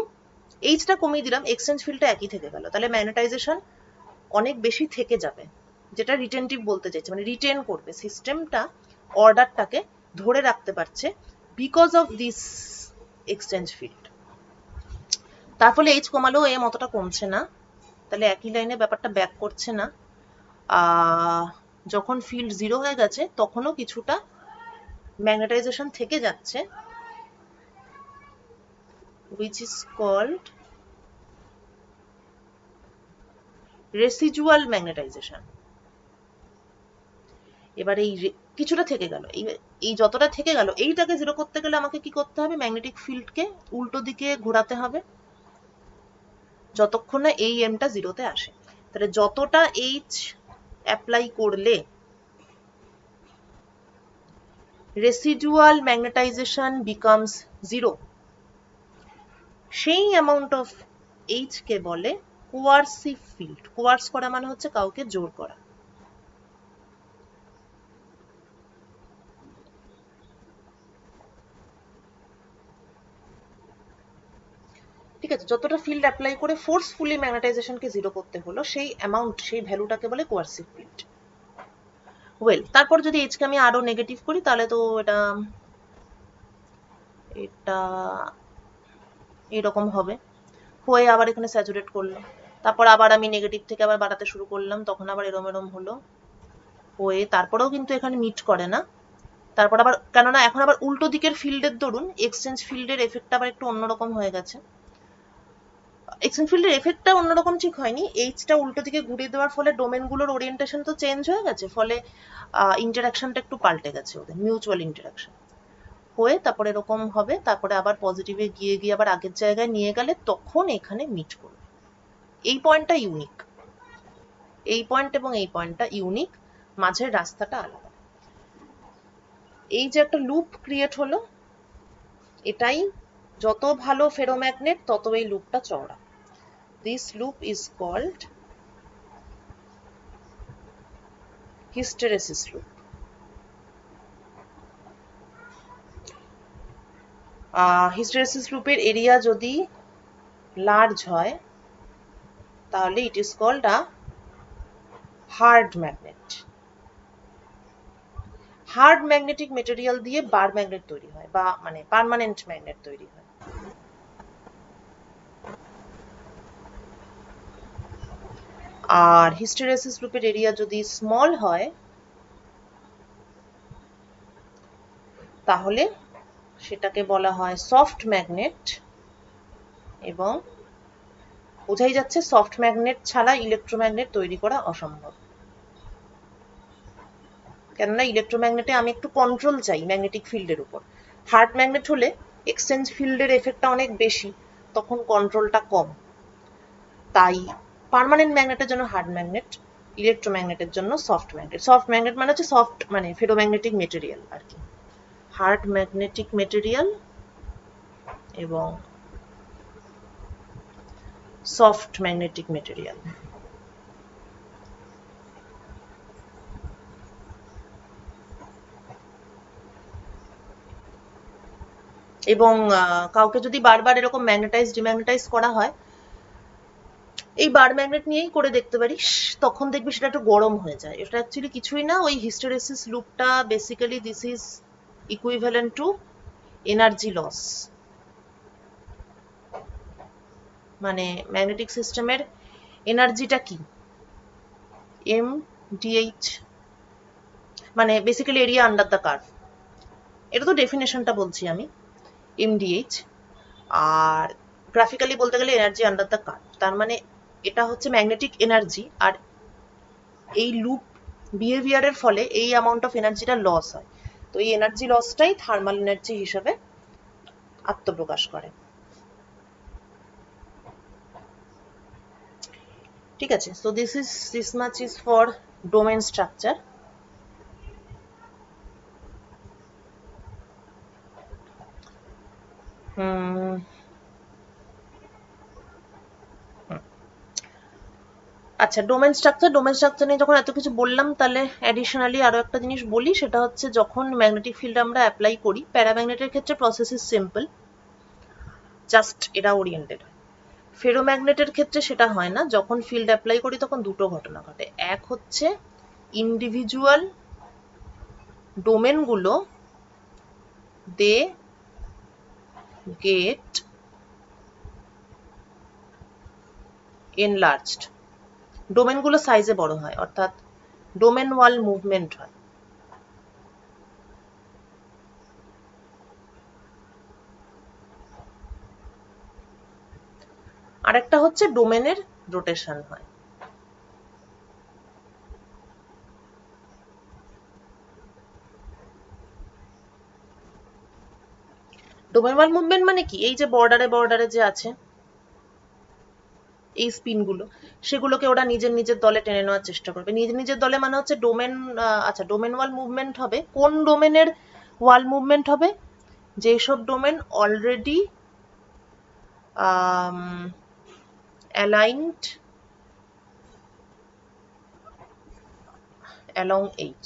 এইচটা কমিয়ে দিলাম, এক্সচেঞ্জ ফিল্ডটা একই থেকে গেল, তাহলে ম্যাগনেটাইজেশন অনেক বেশি থেকে যাবে, যেটা রিটেনটিভ বলতে চাইছে, মানে রিটেন করবে সিস্টেমটা, অর্ডারটাকে ধরে রাখতে পারছে because of this exchange field. তার ফলে এইচ কমালেও এম অতটা কমছে না, তাহলে একই লাইনে ব্যাপারটা ব্যাক করছে না। যখন ফিল্ড জিরো হয়ে গেছে তখনও কিছুটা ম্যাগনেটাইজেশন থেকে যাচ্ছে, which is called residual magnetization। এবার এই কিছুটা থেকে গেল, এই যতটা থেকে গেল, এইটাকে জিরো করতে গেলে আমাকে কি করতে হবে? ম্যাগনেটিক ফিল্ডকে উল্টো দিকে ঘোরাতে হবে যতক্ষণ না এই এমটা জিরোতে আসে। তাহলে যতটা এইচ অ্যাপ্লাই করলে রেসিডুয়াল ম্যাগনেটাইজেশন বিকামস জিরো, সেই অ্যামাউন্ট অফ এইচ কে বলে কোয়ার্সিভ ফিল্ড। কোয়ার্স করা মানে হচ্ছে কাউকে জোর করা। ঠিক আছে, যতটা ফিল্ড অ্যাপ্লাই করে ফোর্সফুলি ম্যাগনেটাইজেশনকে জিরো করতে হলো, সেই অ্যামাউন্ট, সেই ভ্যালুটাকে বলে কোয়ার্সিভ ফিল্ড। ওয়েল, তারপর যদি এইচকে আমি আরো নেগেটিভ করি, তাহলে তো এটা এটা এরকম হবে, হয়ে আবার এখানে স্যাচুরেট করলো, তারপর আবার আমি নেগেটিভ থেকে আবার বাড়াতে শুরু করলাম, তখন আবার এরম এরম হলো, হয়ে তারপরেও কিন্তু এখানে মিট করে না। তারপর আবার, কেননা এখন আবার উল্টো দিকের ফিল্ডের দরুন এক্সচেঞ্জ ফিল্ডের এফেক্ট আবার একটু অন্যরকম হয়ে গেছে। এক্সচেঞ্জ ফিল্ডের এফেক্টটা অন্যরকম ঠিক হয়নি, এইচটা উল্টো দিকে ঘুরিয়ে দেওয়ার ফলে ডোমেনগুলোর ওরিয়েন্টেশন তো চেঞ্জ হয়ে গেছে, ফলে ইন্টারাকশনটা একটু পাল্টে গেছে, ওদের মিউচুয়াল ইন্টারাকশন হয়ে তারপরে এরকম হবে, তারপরে আবার পজিটিভে গিয়ে গিয়ে আবার আগের জায়গায় নিয়ে গেলে তখন এখানে মিট করবে। এই পয়েন্টটা ইউনিক, এই পয়েন্ট এবং এই পয়েন্টটা ইউনিক, মাঝের রাস্তাটা আলাদা। এই যে একটা লুপ ক্রিয়েট হলো, এটাই যত ভালো ফেরোম্যাগনেট তত এই লুপটা চওড়া। This loop is called hysteresis loop. Hysteresis লুপের এরিয়া যদি লার্জ হয় তাহলে it is called a hard magnet. Hard magnetic material দিয়ে বার ম্যাগনেট তৈরি হয় বা মানে পার্মানেন্ট ম্যাগনেট তৈরি হয়। আর হিস্টেরেসিস লুপের এরিয়া যদি স্মল হয় তাহলে সেটাকে বলা হয় সফট ম্যাগনেট, এবং বোঝাই যাচ্ছে সফট ম্যাগনেট ছাড়া ইলেকট্রোম্যাগনেট তৈরি করা অসম্ভব। কেননা ইলেকট্রোম্যাগনেটে আমি একটু কন্ট্রোল চাই ম্যাগনেটিক ফিল্ডের উপর। হার্ড ম্যাগনেট হলে এক্সচেঞ্জ ফিল্ডের এফেক্টটা অনেক বেশি, তখন কন্ট্রোলটা কম। তাই পার্মানেন্ট ম্যাগনেটের জন্য হার্ড ম্যাগনেট, ইলেকট্রোম্যাগনেটের জন্য সফট ম্যাগনেট। সফট ম্যাগনেট মানে হচ্ছে সফট মানে ফেরোম্যাগনেটিক মেটেরিয়াল আর কি। হার্ড ম্যাগনেটিক মেটেরিয়াল এবং সফট ম্যাগনেটিক মেটেরিয়াল। এবং কাউকে যদি বারবার এরকম ম্যাগনেটাইজ ডিম্যাগনেটাইজ করা হয়, এই বার ম্যাগনেট নিয়েই করে দেখতে পারিস, তখন দেখবি সেটা একটু গরম হয়ে যায়। এটা অ্যাকচুয়ালি কিছুই না, ওই হিস্টেরেসিস লুপটা basically this is equivalent to energy loss. মানে ম্যাগনেটিক সিস্টেমের এনার্জিটা কি, এম ডিএইচ, মানে basically area under the curve. এটা তো ডেফিনেশনটা বলছি আমি, এম ডিএইচ। আর গ্রাফিক্যালি বলতে গেলে এনার্জি আন্ডার দ্য কার্ভ। তার মানে এটা হচ্ছে ম্যাগনেটিক এনার্জি, আর এই লুপ বিহেভিয়ারের ফলে এই অ্যামাউন্ট অফ এনার্জিটা লস হয়। তো এই এনার্জি লসটাই থার্মাল এনার্জি হিসেবে আত্মপ্রকাশ করে। ঠিক আছে, so this much is for domain structure. আচ্ছা, ডোমেন স্ট্রাকচার নিয়ে যখন এত কিছু বললাম, তাহলে অ্যাডিশনালি আরো একটা জিনিস বলি, সেটা হচ্ছে যখন ম্যাগনেটিক ফিল্ড আমরা অ্যাপ্লাই করি, প্যারাম্যাগনেটের ক্ষেত্রে প্রসেস ইজ সিম্পল, জাস্ট এটা ওরিয়েন্টেড। ফেরোম্যাগনেটের ক্ষেত্রে সেটা হয় না। যখন ফিল্ড অ্যাপ্লাই করি তখন দুটো ঘটনা ঘটে। এক হচ্ছে ইন্ডিভিজুয়াল ডোমেনগুলো দে গেট এনলার্জড, ডোমেনগুলো সাইজে বড় হয়, অর্থাৎ ডোমেন ওয়াল মুভমেন্ট হয়। আরেকটা হচ্ছে ডোমেনের রোটেশন হয়। ডোমেন ওয়াল মুভমেন্ট মানে কি, এই যে বর্ডারে যে আছে এই স্পিনগুলো, সেগুলোকে ওরা নিজের নিজের দলে টেনে নেওয়ার চেষ্টা করবে। নিজের দলে মানে হচ্ছে ডোমেন। আচ্ছা, ডোমেন ওয়াল মুভমেন্ট হবে কোন ডোমেনের ওয়াল মুভমেন্ট হবে, যেসব domain already aligned along H.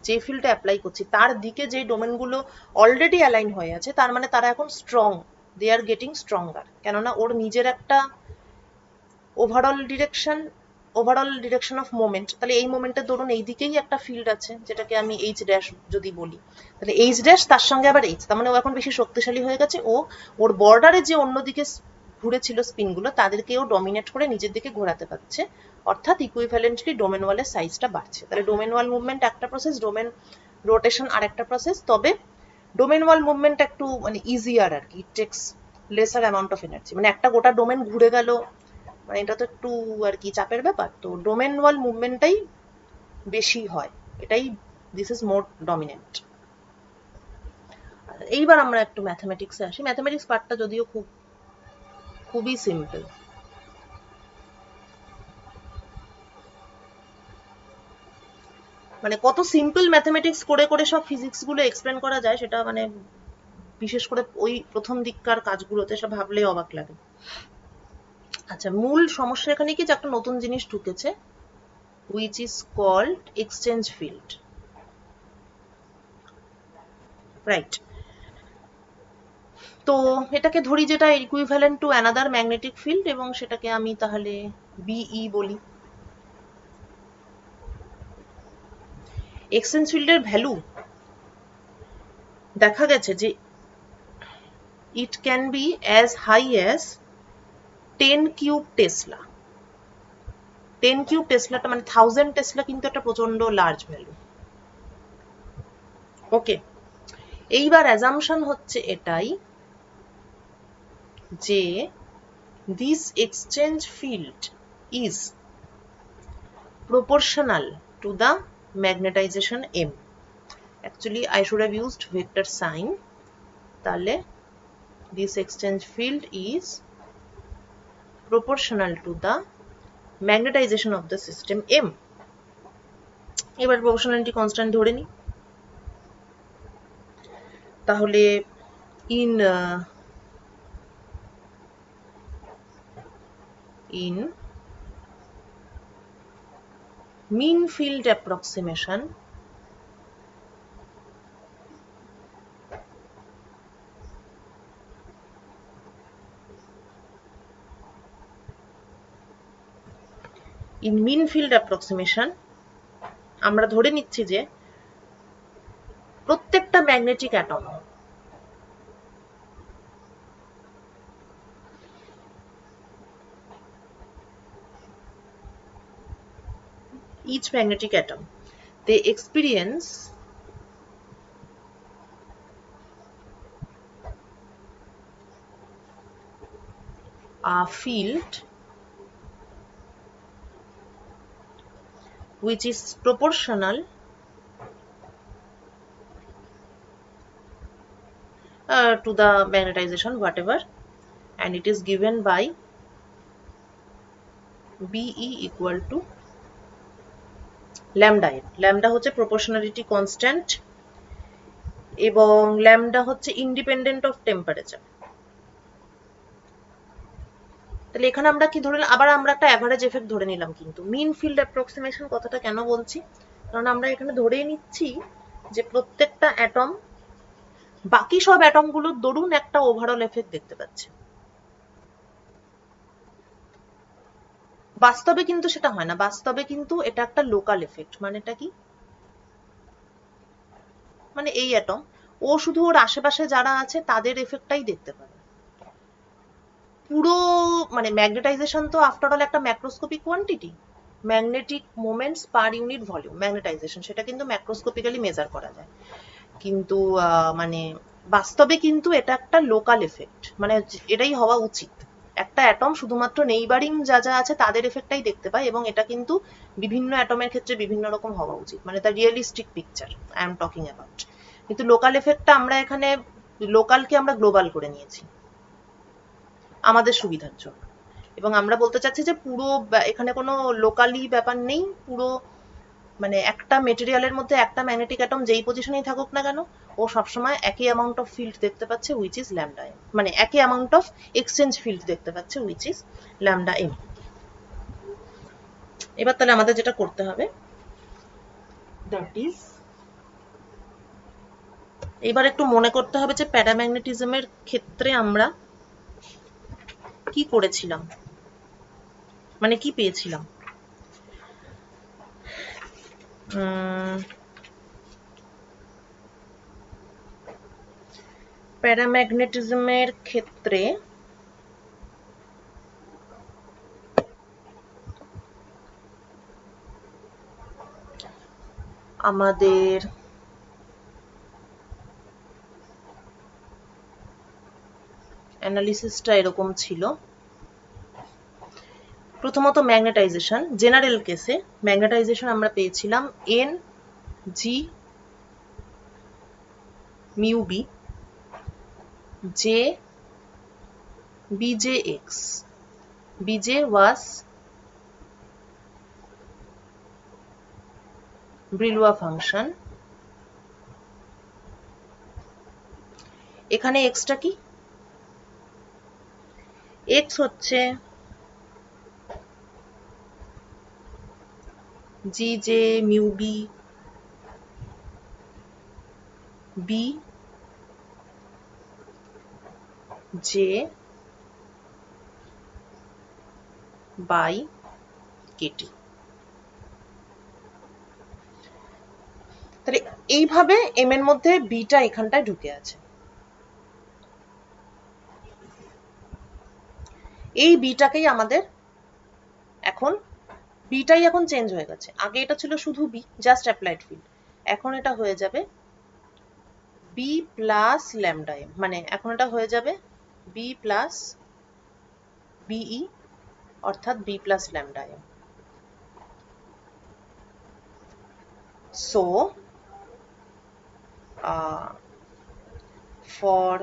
যে ফিল্ডে অ্যাপ্লাই করছি তার দিকে যে ডোমেনগুলো অলরেডি অ্যালাইন হয়ে আছে, তার মানে তারা এখন strong, they are getting stronger. কেননা ওর নিজের একটা ওভারঅল ডিরেকশন অফ মোমেন্ট। তাহলে এই মোমেন্টের ধরুন এই দিকেই একটা ফিল্ড আছে, যেটাকে আমি এইচ ড্যাশ যদি বলি, তাহলে এইচ ড্যাশ তার সঙ্গে আবার এইচ, তার মানে ও এখন বেশি শক্তিশালী হয়ে গেছে। ওর বর্ডারে যে অন্যদিকে ঘুরেছিল স্পিনগুলো, তাদেরকেও ডমিনেট করে নিজের দিকে ঘোরাতে পারছে, অর্থাৎ ইকুইভ্যালেন্টলি ডোমেন ওয়ালের সাইজটা বাড়ছে। তাহলে ডোমেন ওয়াল মুভমেন্ট একটা প্রসেস, ডোমেন রোটেশন আর একটা প্রসেস। তবে ডোমেন ওয়াল মুভমেন্ট একটু মানে ইজিয়ার আর কি, it takes lesser amount of energy. মানে একটা গোটা ডোমেন ঘুরে গেল, মানে এটা তো একটু আর কি চাপের ব্যাপার। তো ডোমেন ওয়াল মুভমেন্টটাই বেশি হয়, এটাই দিস ইজ মোর ডমিনেন্ট। এইবার আমরা একটু ম্যাথমেটিক্সে আসি। ম্যাথমেটিক্স পার্টটা যদিও খুবই সিম্পল। মানে কত সিম্পল ম্যাথমেটিক্স করে করে সব ফিজিক্স গুলো এক্সপ্লেন করা যায়, সেটা মানে বিশেষ করে ওই প্রথম দিককার কাজগুলোতে সব ভাবলেই অবাক লাগে। আচ্ছা, মূল সমস্যা এখানে কি যে একটা নতুন জিনিস ঢুকেছে, which is called exchange field, right? তো এটাকে ধরি যেটা equivalent to another magnetic field, এবং সেটাকে আমি তাহলে বিই বলি। এক্সচেঞ্জ ফিল্ডের ভ্যালু দেখা গেছে যে it can be as high as 10 cube tesla. 10 cube টেসলাটা মানে 1000 টেসলা কিন্তু একটা প্রচন্ড লার্জ ভ্যালু। ওকে, এইবার অ্যাজাম্পশন হচ্ছে এটাই যে this exchange field is proportional to the magnetization M. Actually I should have used vector sign, তাহলে this exchange field is proportional to the magnetization of the system M. এবার proportionality constant ধরে নি, তাহলে in mean field approximation, আমরা ধরে নিচ্ছি যে প্রত্যেকটা magnetic atom each magnetic atom they experience a field which is proportional to the magnetization whatever, and it is given by BE equal to lambda n. lambda হচ্ছে proportionality constant এবং lambda হচ্ছে independent of temperature। তাহলে এখানে আমরা কি ধরে, আবার আমরা একটা অ্যাভারেজ এফেক্ট ধরে নিলাম, কিন্তু মিন ফিল্ড অ্যাপ্রক্সিমেশন কথাটা কেন বলছি, কারণ আমরা এখানে ধরেই নিচ্ছি যে প্রত্যেকটা অ্যাটম বাকি সব অ্যাটম গুলোর দরুন একটা ওভারঅল এফেক্ট দেখতে পাচ্ছে। বাস্তবে কিন্তু সেটা হয় না, বাস্তবে কিন্তু এটা একটা লোকাল এফেক্ট। মানে এটা কি, মানে এই অ্যাটম ও শুধু ওর আশেপাশে যারা আছে তাদের এফেক্টটাই দেখতে পাবে। পুরো মানে ম্যাগনেটাইজেশন তো আফটার অল একটা macroscopic quantity, magnetic moments per unit volume magnetization, সেটা কিন্তু ম্যাক্রোস্কোপিক্যালি মেজার করা যায়। কিন্তু মানে বাস্তবে কিন্তু এটা একটা লোকাল এফেক্ট, মানে এটাই হওয়া উচিত। একটা অ্যাটম শুধুমাত্র নেইবারিং যা যা আছে তাদের এফেক্টটাই দেখতে পায়, এবং এটা কিন্তু বিভিন্ন অ্যাটমের ক্ষেত্রে বিভিন্ন রকম হওয়া উচিত, মানে the realistic picture I am talking about. কিন্তু লোকাল এফেক্টটা আমরা এখানে লোকালকে আমরা গ্লোবাল করে নিয়েছি আমাদের সুবিধার জন্য, এবং আমরা বলতে চাচ্ছি যে পুরো এখানে কোনো লোকালি ব্যাপার নেই, পুরো মানে একটা মেটেরিয়ালের মধ্যে একটা ম্যাগনেটিক অ্যাটম যেই পজিশনেই থাকুক না কেন ও সবসময় একই অ্যামাউন্ট অফ ফিল্ড দেখতে পাচ্ছে উইচ ইজ ল্যামডা এম, মানে একই অ্যামাউন্ট অফ এক্সচেঞ্জ ফিল্ড দেখতে পাচ্ছে উইচ ইজ ল্যামডা এম। এবার তাহলে আমাদের যেটা করতে হবে দ্যাট ইজ, এবার একটু মনে করতে হবে যে প্যারাম্যাগনেটিজমের ক্ষেত্রে আমরা কি করেছিলাম, মানে কি পেয়েছিলাম। প্যারাম্যাগনেটিজমের ক্ষেত্রে আমাদের অ্যানালিসিসটা এরকম ছিল। প্রথমত ম্যাগনেটাইজেশন, জেনারেল কেসে ম্যাগনেটাইজেশন আমরা পেয়েছিলাম N g mu B J BJ x, BJ was Brillouin function. এখানে এক্সটা কি, এক্স হচ্ছে জি J mu B B J by kT. তাহলে এইভাবে এম এর মধ্যে বিটা এখানটায় ঢুকে আছে। এই বিটাকেই আমাদের এখন বিটাই এখন চেঞ্জ হয়ে গেছে। আগে এটা ছিল শুধু বি, জাস্ট অ্যাপ্লাইড ফিল্ড। এখন এটা হয়ে যাবে বি প্লাস ল্যামডা এম, মানে এখন এটা হয়ে যাবে বি প্লাস বিই, অর্থাৎ B plus lambda M. So for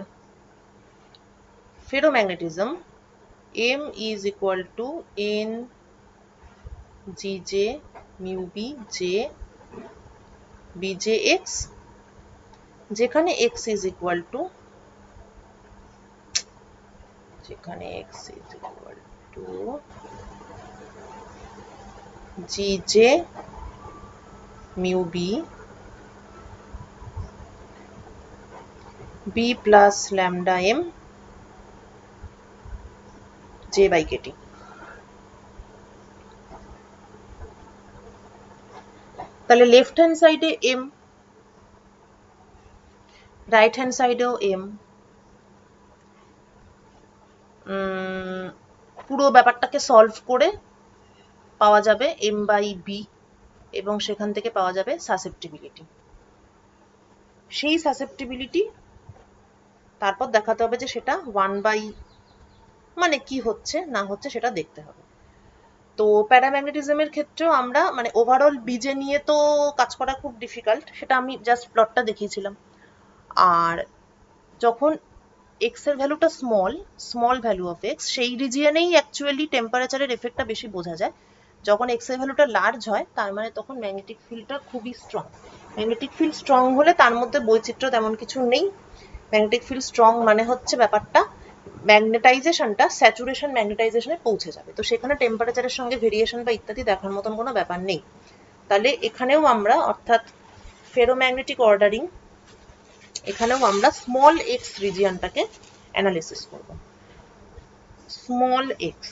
ferromagnetism, m is equal to n gj mu b j bjx, যেখানে x is equal to gj mu b b plus lambda m j by kt। তাহলে left hand সাইডে m, right hand সাইডেও m, পুরো ব্যাপারটাকে solve করে পাওয়া যাবে m by b, এবং সেখান থেকে পাওয়া যাবে সাসেপ্টিবিলিটি। সেই সাসেপ্টিবিলিটি তারপর দেখাতে হবে যে সেটা 1 বাই, মানে কি হচ্ছে না হচ্ছে সেটা দেখতে হবে। তো প্যারাম্যাগনেটিজমের ক্ষেত্রেও আমরা মানে ওভারঅল বিজে নিয়ে তো কাজ করা খুব ডিফিকাল্ট, সেটা আমি জাস্ট প্লটটা দেখিয়েছিলাম। আর যখন এক্স এর ভ্যালুটা স্মল ভ্যালু অফ এক্স, সেই রিজিয়নেই অ্যাকচুয়ালি টেম্পারেচারের এফেক্টটা বেশি বোঝা যায়। যখন এক্স এর ভ্যালুটা লার্জ হয় তার মানে তখন ম্যাগনেটিক ফিল্ডটা খুবই স্ট্রং। ম্যাগনেটিক ফিল্ড স্ট্রং হলে তার মধ্যে বৈচিত্র্য তেমন কিছু নেই। ম্যাগনেটিক ফিল্ড স্ট্রং মানে হচ্ছে ব্যাপারটা ম্যাগনেটাইজেশনটা স্যাচুরেশন ম্যাগনেটাইজেশনে পৌঁছে যাবে, তো সেখানে টেম্পারেচারের সঙ্গে ভেরিয়েশন বা ইত্যাদি দেখার মতন কোনো ব্যাপার নেই। তাহলে এখানেও আমরা, অর্থাৎ ফেরোম্যাগনেটিক অর্ডারিং, এখানেও আমরা স্মল এক্স রিজিয়নটাকে অ্যানালিসিস করব। Small x,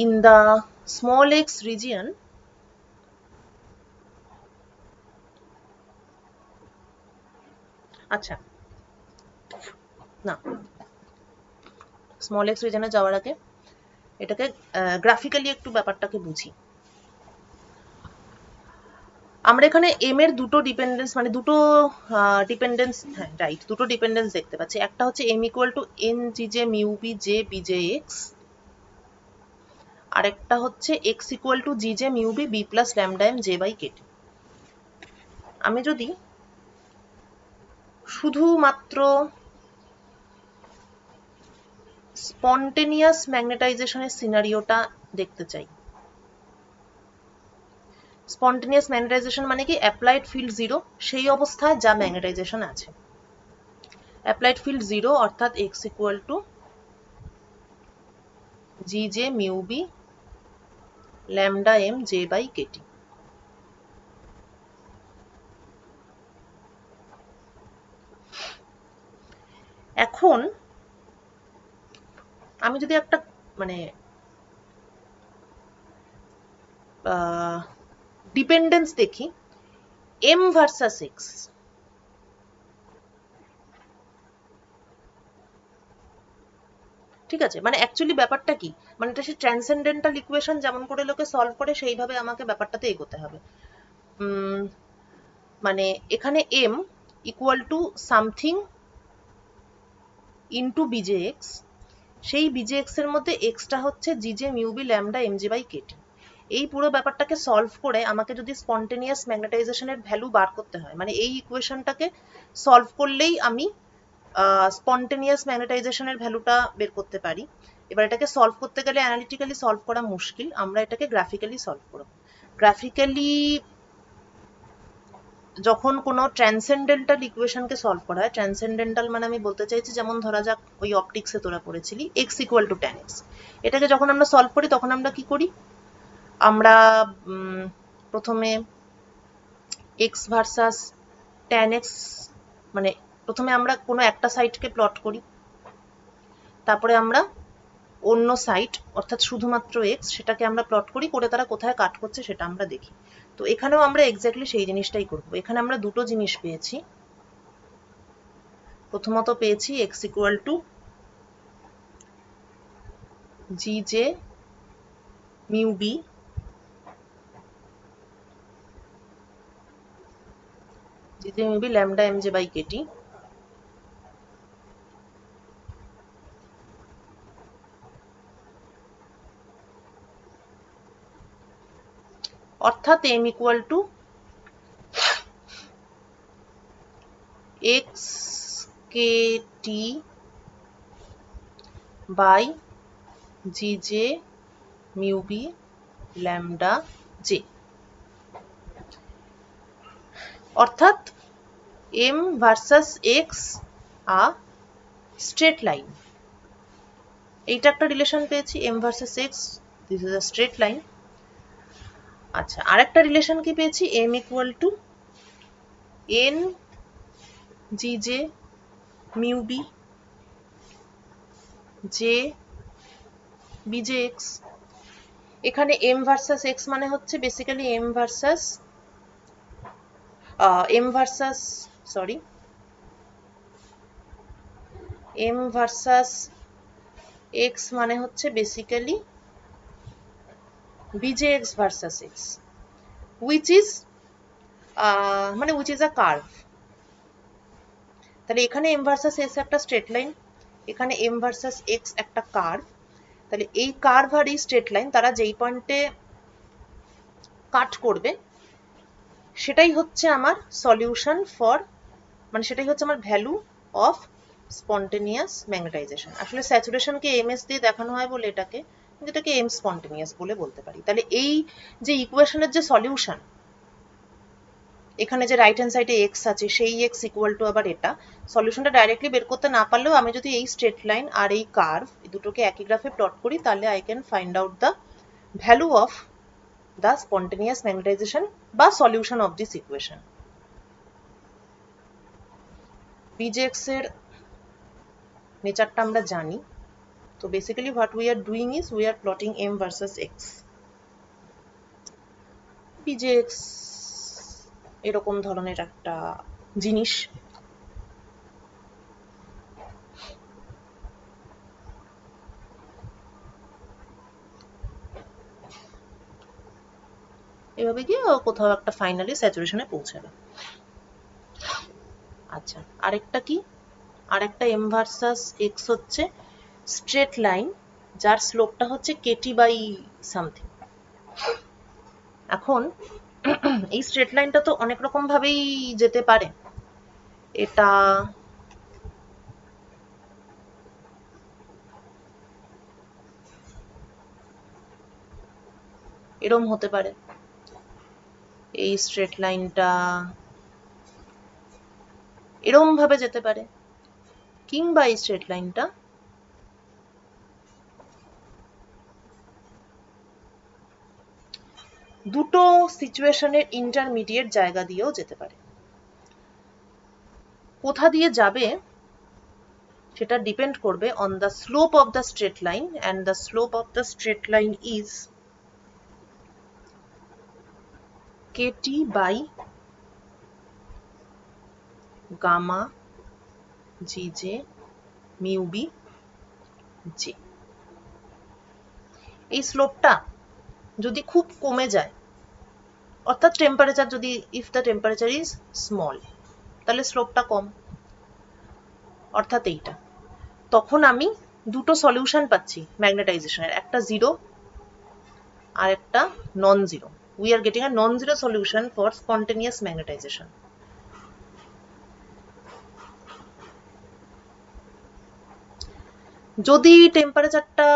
in the small x region, আচ্ছা না, স্মল এক্স রিজনে যাওয়ার আগে এটাকে গ্রাফিক্যালি একটু ব্যাপারটাকে বুঝি। আমরা এখানে এম এর দুটো ডিপেন্ডেন্স, মানে দুটো ডিপেন্ডেন্স, হ্যাঁ রাইট, দুটো ডিপেন্ডেন্স দেখতে পাচ্ছি। একটা হচ্ছে M equal to N G J mu B J BJ x, আর একটা হচ্ছে x equal to G J mu B B plus lambda M J by kT. আমি যদি শুধুমাত্র স্পন্টেনিয়াস ম্যাগনেটাইজেশনের সিনারিওটা দেখতে চাই, স্পন্টেনিয়াস ম্যাগনেটাইজেশন মানে কি অ্যাপ্লাইড ফিল্ড জিরো, সেই অবস্থায় যা ম্যাগনেটাইজেশন আছে। অ্যাপ্লাইড ফিল্ড জিরো অর্থাৎ X equal to G J mu B lambda M J by KT. এখন আমি যদি একটা মানে ডিপেন্ডেন্স দেখি এম ভার্সাস এক্স, ঠিক আছে, মানে অ্যাকচুয়ালি ব্যাপারটা কি, মানে এটা সে ট্রান্সেন্ডেন্টাল ইকুয়েশন যেমন করে লোকে সলভ করে সেইভাবে আমাকে ব্যাপারটাতে এগোতে হবে। মানে এখানে M equal to something into BJ X, সেই বিজে এক্স এর মধ্যে এক্সটা হচ্ছে জি J mu B lambda M J by KT. এই পুরো ব্যাপারটাকে সলভ করে আমাকে যদি স্পন্টেনিয়াস ম্যাগনেটাইজেশনের ভ্যালু বার করতে হয়, মানে এই ইকুয়েশনটাকে সলভ করলেই আমি স্পন্টেনিয়াস ম্যাগনেটাইজেশনের ভ্যালুটা বের করতে পারি। এবার এটাকে সলভ করতে গেলে অ্যানালিটিক্যালি সলভ করা মুশকিল, আমরা এটাকে গ্রাফিক্যালি সলভ করব। গ্রাফিক্যালি যখন কোনো ট্রান্সেন্ডেন্টাল ইকুয়েশনকে সলভ করা হয়, ট্রান্সেন্ডেন্টাল মানে আমি বলতে চাইছি যেমন ধরা যাক ওই অপটিক্সে তোরা পড়েছিলি x equal two tan x, এটাকে যখন আমরা সলভ করি তখন আমরা কি করি, আমরা প্রথমে x ভার্সাস tan x, মানে প্রথমে আমরা কোনো একটা সাইডকে প্লট করি, তারপরে আমরা অন্য সাইড অর্থাৎ শুধুমাত্র x সেটাকে আমরা প্লট করি, করে তারা কোথায় কাট করছে সেটা আমরা দেখি। তো এখানেও আমরা এক্স্যাক্টলি সেই জিনিসটাই করব। এখানে আমরা দুটো জিনিস পেয়েছি। প্রথমত পেয়েছি x equal to G J mu B lambda M J by KT, অর্থাৎ m equal to X K T by G J mu B lambda J, অর্থাৎ m versus x a straight line. এইটা একটা relation পেয়েছি, m versus x, this is a straight line. আচ্ছা, আরেকটা relation কি পেয়েছি, m equal to n G J mu B J B J X. এখানে m versus x মানে হচ্ছে বেসিক্যালি m ভার্সাস x মানে হচ্ছে basically bjx versus x, which is a curve। তাহলে এখানে m ভার্সাস s একটা স্ট্রেট লাইন, এখানে m versus x একটা কার্ভ। তাহলে এই কার্ভ আর এই স্ট্রেট লাইন তারা যেই পয়েন্টে কাট করবে সেটাই হচ্ছে আমার সলিউশন ফর, মানে সেটাই হচ্ছে আমার ভ্যালু অফ স্পন্টেনিয়াস ম্যাগনেটাইজেশন। আসলে স্যাচুরেশনকে ms দিয়ে দেখানো হয় বলে এটাকে, যেটাকে m স্পন্টেনিয়াস বলে বলতে পারি। তাহলে এই যে ইকুয়েশনের যে সলিউশন, এখানে যে রাইট হ্যান্ড সাইডে x আছে সেই x ইকুয়াল টু আবার এটা, সলিউশনটা ডাইরেক্টলি বের করতে না পারলেও আমি যদি এই স্ট্রেট লাইন আর এই কার্ভ এই দুটোকে একই গ্রাফে প্লট করি তাহলে I can find out the value of the spontaneous magnetization বা solution of this equation. bjx এর নেচারটা আমরা জানি, তো basically what we are doing is we are plotting m versus x। bjx এরকম ধরনের একটা জিনিস। এভাবে গিয়ে কোথাও একটা ফাইনালি স্যাচুরেশনে পৌঁছাবে। আচ্ছা, আরেকটা কি, আরেকটা m ভার্সাস x হচ্ছে স্ট্রেট লাইন যার স্লোপটা হচ্ছে কেটি বাই সামথিং। এখন এই স্ট্রেট লাইনটা তো অনেক রকম ভাবেই যেতে পারে। এটা এরম হতে পারে, এই স্ট্রেট লাইনটা এরম ভাবে যেতে পারে, কিংবা এই স্ট্রেট লাইনটা দুটো সিচুয়েশনের ইন্টারমিডিয়েট জায়গা দিয়েও যেতে পারে। কোথা দিয়ে যাবে সেটা ডিপেন্ড করবে on the slope of the straight line, and the slope of the straight line is kt by gamma gj mu b j। এই স্লোপটা যদি খুব কমে যায়, অর্থাৎ টেম্পারেচার যদি, if the temperature is small, তাহলে স্লোপটা কম, অর্থাৎ এইটা, তখন আমি দুটো সলিউশন পাচ্ছি ম্যাগনেটাইজেশনের, একটা জিরো আর একটা non zero. We are getting a non zero solution for spontaneous magnetization. যদি টেম্পারেচারটা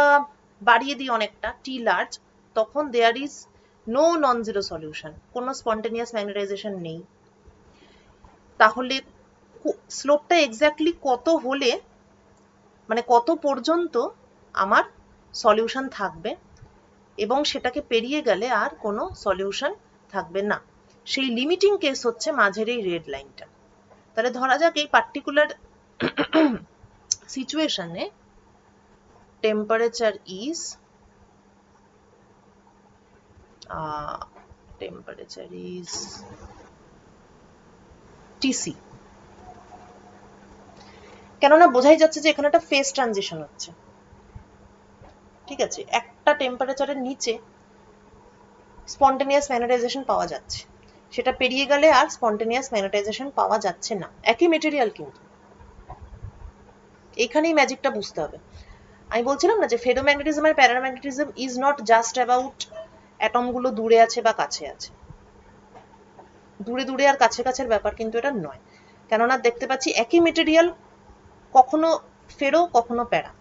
বাড়িয়ে দিই অনেকটা, টি লার্জ, তখন there is no non zero solution, কোনো স্পন্টেনিয়াস ম্যাগনেটাইজেশন নেই। তাহলে স্লোপটা এক্স্যাক্টলি কত হলে, মানে কত পর্যন্ত আমার সলিউশন থাকবে এবং সেটাকে পেরিয়ে গেলে আর কোনো সলিউশন থাকবে না, সেই লিমিটিং কেস হচ্ছে মাঝের এই রেড লাইনটা। তাহলে ধরা যাক এই পার্টিকুলার সিচুয়েশনে টেম্পারেচার ইজ TC। কেননা বোঝাই যাচ্ছে যে এখানে একটা ফেজ ট্রানজিশন হচ্ছে, ঠিক আছে, একটা টেম্পারেচারের নিচে স্পন্টেনিয়াস ম্যাগনেটাইজেশন পাওয়া যাচ্ছে, সেটা পেরিয়ে গেলে আর স্পন্টেনিয়াস ম্যাগনেটাইজেশন পাওয়া যাচ্ছে না, একই মেটেরিয়াল কিন্তু। এইখানেই ম্যাজিকটা বুঝতে হবে। আমি বলছিলাম না যে ফেরোম্যাগনেটিজম আর paramagnetism is not just about অ্যাটমগুলো দূরে আছে বা কাছে আছে, দূরে দূরে আর কাছে কাছের ব্যাপার কিন্তু এটা নয়। কেননা দেখতে পাচ্ছি একই মেটেরিয়াল কখনো ফেরো কখনো প্যারা,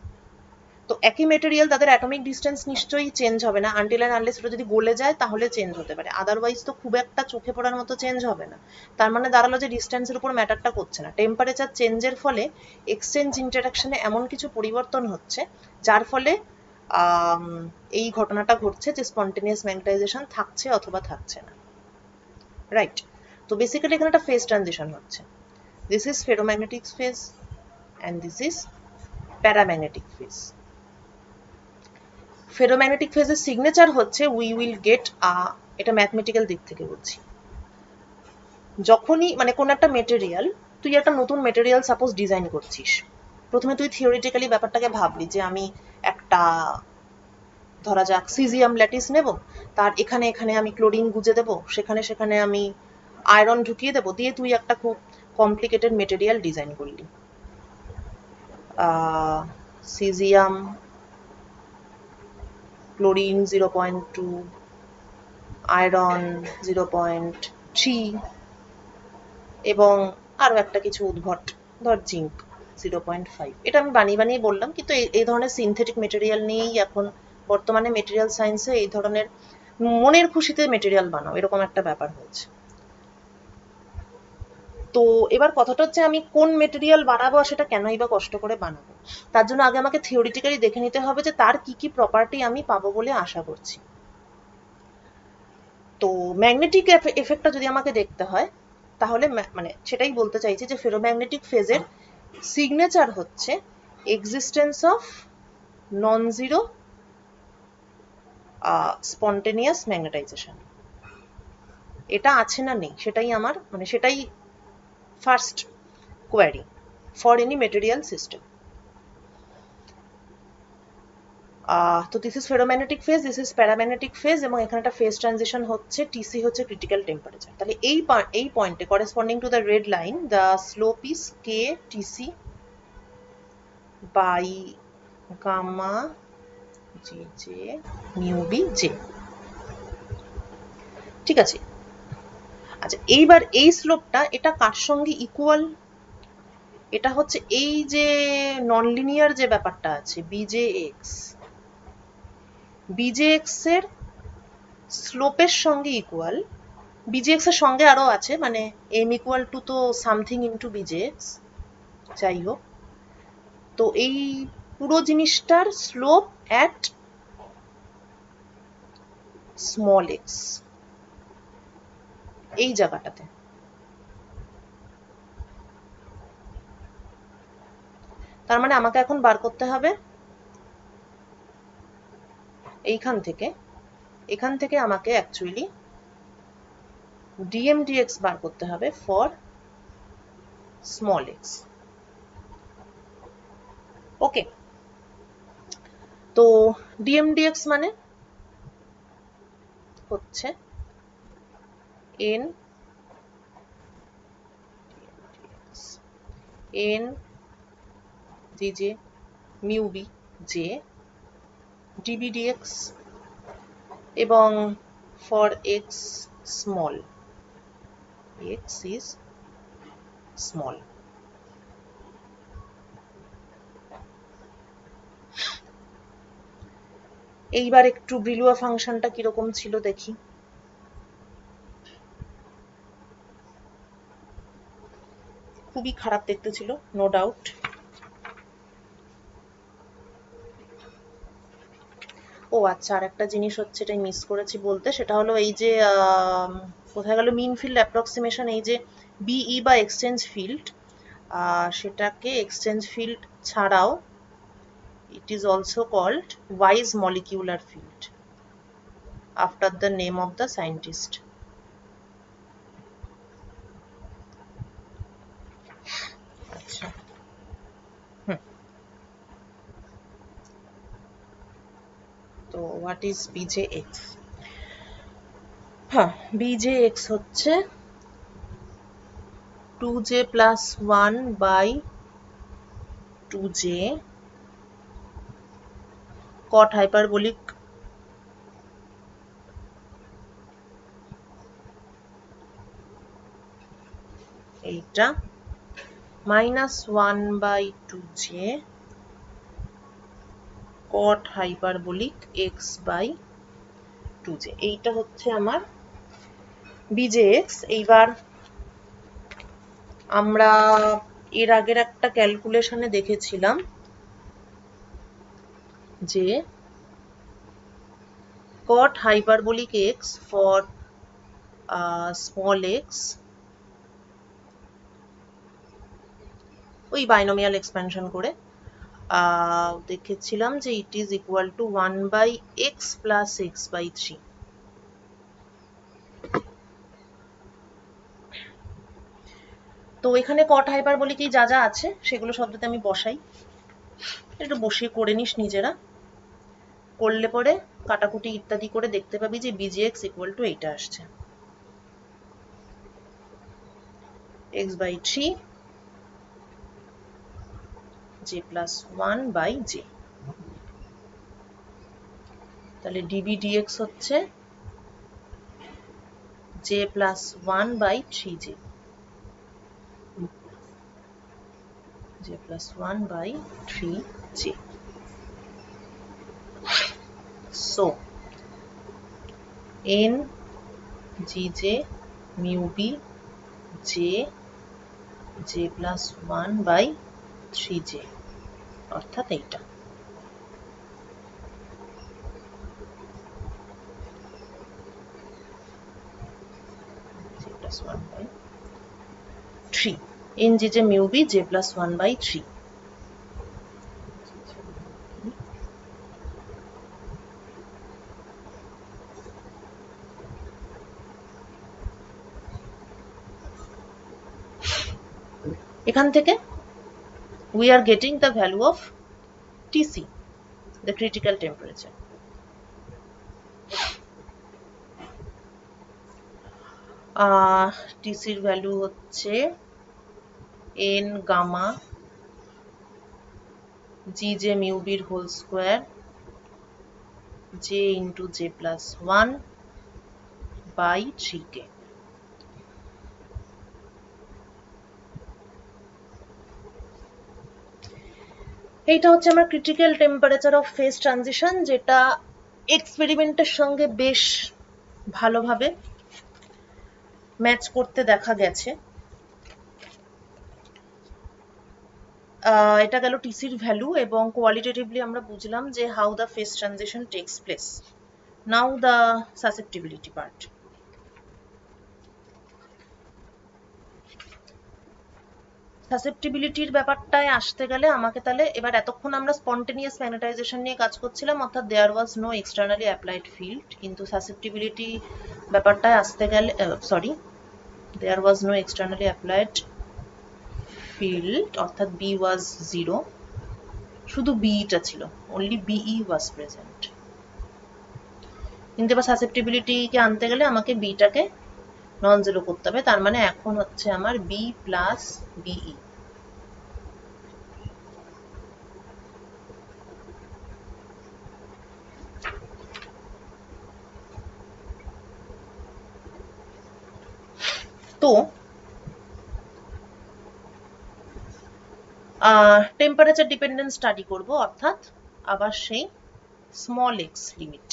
তো একই মেটেরিয়াল তাদের অ্যাটমিক ডিস্টেন্স নিশ্চয়ই চেঞ্জ হবে না, আনটিল অ্যান্ড আনলেস এটা যদি গলে যায় তাহলে চেঞ্জ হতে পারে, আদারওয়াইজ তো খুব একটা চোখে পড়ার মতো চেঞ্জ হবে না। তার মানে দাঁড়ালো যে ডিস্টেন্সের উপর ম্যাটারটা করছে না, টেম্পারেচার চেঞ্জের ফলে এক্সচেঞ্জ ইন্টারাকশনে এমন কিছু পরিবর্তন হচ্ছে যার ফলে এই ঘটনাটা ঘটছে যে স্পন্টেনিয়াস ম্যাগনেটাইজেশন থাকছে অথবা থাকছে না, রাইট। তো বেসিক্যালি এখানে একটা ফেজ ট্রানজিশন হচ্ছে, this is ferromagnetic phase and this is paramagnetic phase. Ferromagnetic ফেজের সিগনেচার হচ্ছে উই উইল গেট এটা ম্যাথমেটিক্যাল দিক থেকে বলছি, যখনই মানে কোন একটা মেটেরিয়াল, তুই একটা নতুন মেটেরিয়াল সাপোজ ডিজাইন করছিস, প্রথমে তুই থিওরিটিক্যালি ব্যাপারটাকে ভাবলি যে আমি একটা ধরা যাক সিজিয়াম ল্যাটিস নেব, তার এখানে এখানে আমি ক্লোরিন গুজে দেবো, সেখানে সেখানে আমি আয়রন ঢুকিয়ে দেবো, দিয়ে তুই একটা খুব কমপ্লিকেটেড মেটেরিয়াল ডিজাইন করলি, সিজিয়াম ক্লোরিন 0.2, আয়রন 0.3 এবং আরো একটা কিছু উদ্ভট, ধর জিঙ্ক 0.5। এটা আমি বানিয়ে বানিয়ে বললাম, কিন্তু এই ধরনের সিনথেটিক মেটেরিয়াল নিয়েই এখন বর্তমানে মেটেরিয়াল সায়েন্সে এই ধরনের মনের খুশিতে মেটেরিয়াল বানাও এরকম একটা ব্যাপার হয়েছে। তো এবার কথাটা হচ্ছে আমি কোন মেটেরিয়াল বানাবো সেটা কেনই বা কষ্ট করে বানাবো, তার জন্য আগে আমাকে থিওরিটিক্যালি দেখে নিতে হবে যে তার কি কি প্রপার্টি আমি পাবো বলে আশা করছি। তো ম্যাগনেটিক এফেক্টটা যদি আমাকে দেখতে হয় তাহলে মানে সেটাই বলতে চাইছি যে ফেরোম্যাগনেটিক ফেজের সিগনেচার হচ্ছে existence of non zero spontaneous magnetization. এটা আছে না নেই সেটাই আমার মানে সেটাই first query for any material system. তো this is ferromagnetic phase, this is paramagnetic phase, এবং এখানে একটা ফেজ ট্রানজিশন হচ্ছে, টিসি হচ্ছে ক্রিটিক্যাল টেম্পারেচার। তাহলে এই পয়েন্টে corresponding to the red line the slope is K TC by gamma G J mu B J, ঠিক আছে। আচ্ছা এইবার এই স্লোপটা এটা কার সঙ্গে ইকুয়াল, এটা হচ্ছে এই যে নন লিনিয়ার যে ব্যাপারটা আছে বিজে এক্স এর স্লোপের সঙ্গে ইকুয়াল। বিজেএক্স এর সঙ্গে আরো আছে মানে এম ইকুয়াল টু তো সামথিং ইন্টু বিজেএক্স, যাই হোক। তো এই পুরো জিনিসটার স্লোপ অ্যাট স্মল এক্স এই জায়গাটাতে, তার মানে আমাকে এখন বার করতে হবে এখান থেকে আমাকে অ্যাকচুয়ালি ডিএম ডিএক্স বার করতে হবে ফর স্মল এক্স। ওকে, তো ডিএম ডিএক্স মানে হচ্ছে এন জি J mu B J DB DX, এবং for X small, X is small. এইবার একটু ব্রিলুয়া ফাংশনটা কিরকম ছিল দেখি। খুবই খারাপ দেখতে ছিল, নো ডাউট। ও আচ্ছা, আর একটা জিনিস হচ্ছে, এটাই মিস করেছি বলতে, সেটা হলো এই যে কোথায় গেল মিন ফিল্ড অ্যাপ্রক্সিমেশন, এই যে বিই বা এক্সচেঞ্জ ফিল্ড, সেটাকে এক্সচেঞ্জ ফিল্ড ছাড়াও it is also called Wise molecular field after the name of the scientist. আচ্ছা, তো what is BJX? হ্যাঁ, BJX হচ্ছে 2J plus 1 by 2J cot hyperbolic এইটা minus 1 by 2J cot hyperbolic x by 2J, এইটা হচ্ছে আমার BJX। এইবার আমরা এর আগের একটা ক্যালকুলেশনে দেখেছিলাম যে cot hyperbolic x for small x, ওই বাইনোমিয়াল এক্সপ্যানশন করে দেখেছিলাম যে it is equal to 1 by X plus X by 3। তো এখানে কট হাইপারবলিক যা যা আছে সেগুলো শব্দতে আমি বসাই, একটু বসিয়ে করে নিস নিজেরা, করলে পরে কাটাকুটি ইত্যাদি করে দেখতে পাবি যে বিজিএক্স ইকুয়াল টু এইটা আসছে, X by 3 J plus 1 by J. তাহলে ডিবি ডিএক্স হচ্ছে J plus 1 by 3 J, j plus 1 by 3j. So n gj mu b j plus 1 by 3j অর্থাৎ এইটা। j plus 1 by 3, n gj mu b j plus 1 by 3। এখান থেকে we are getting the value of Tc, the critical temperature. Tc এর value হচ্ছে n gamma gj mu b whole square j into j plus 1 by 3k। এইটা হচ্ছে আমার critical temperature of phase transition, যেটা এক্সপেরিমেন্টের সঙ্গে বেশ ভালোভাবে ম্যাচ করতে দেখা গেছে। এটা গেল টিসির ভ্যালু, এবং কোয়ালিটেটিভলি আমরা বুঝলাম যে how the phase transition takes place. Now the susceptibility part. সাসেপ্টিবিলিটির ব্যাপারটায় আসতে গেলে আমাকে তাহলে এবার, এতক্ষণ আমরা স্পন্টেনিয়াস ম্যাগনেটাইজেশন নিয়ে কাজ করছিলাম, অর্থাৎ there was no externally applied field, কিন্তু সাসেপ্টিবিলিটি ব্যাপারটায় আসতে গেলে there was no externally applied field, অর্থাৎ বি ওয়াজ 0, শুধু বিইটা ছিল, অনলি বিই ওয়াজ প্রেজেন্ট। কিন্তু এবার সাসেপ্টিবিলিটিকে আনতে গেলে আমাকে বিটাকে নন জিরো করতে হবে, তার মানে এখন হচ্ছে আমার বি প্লাস বিই। তো টেম্পারেচার ডিপেন্ডেন্ট স্টাডি করব, অর্থাৎ আবার সেই small x limit,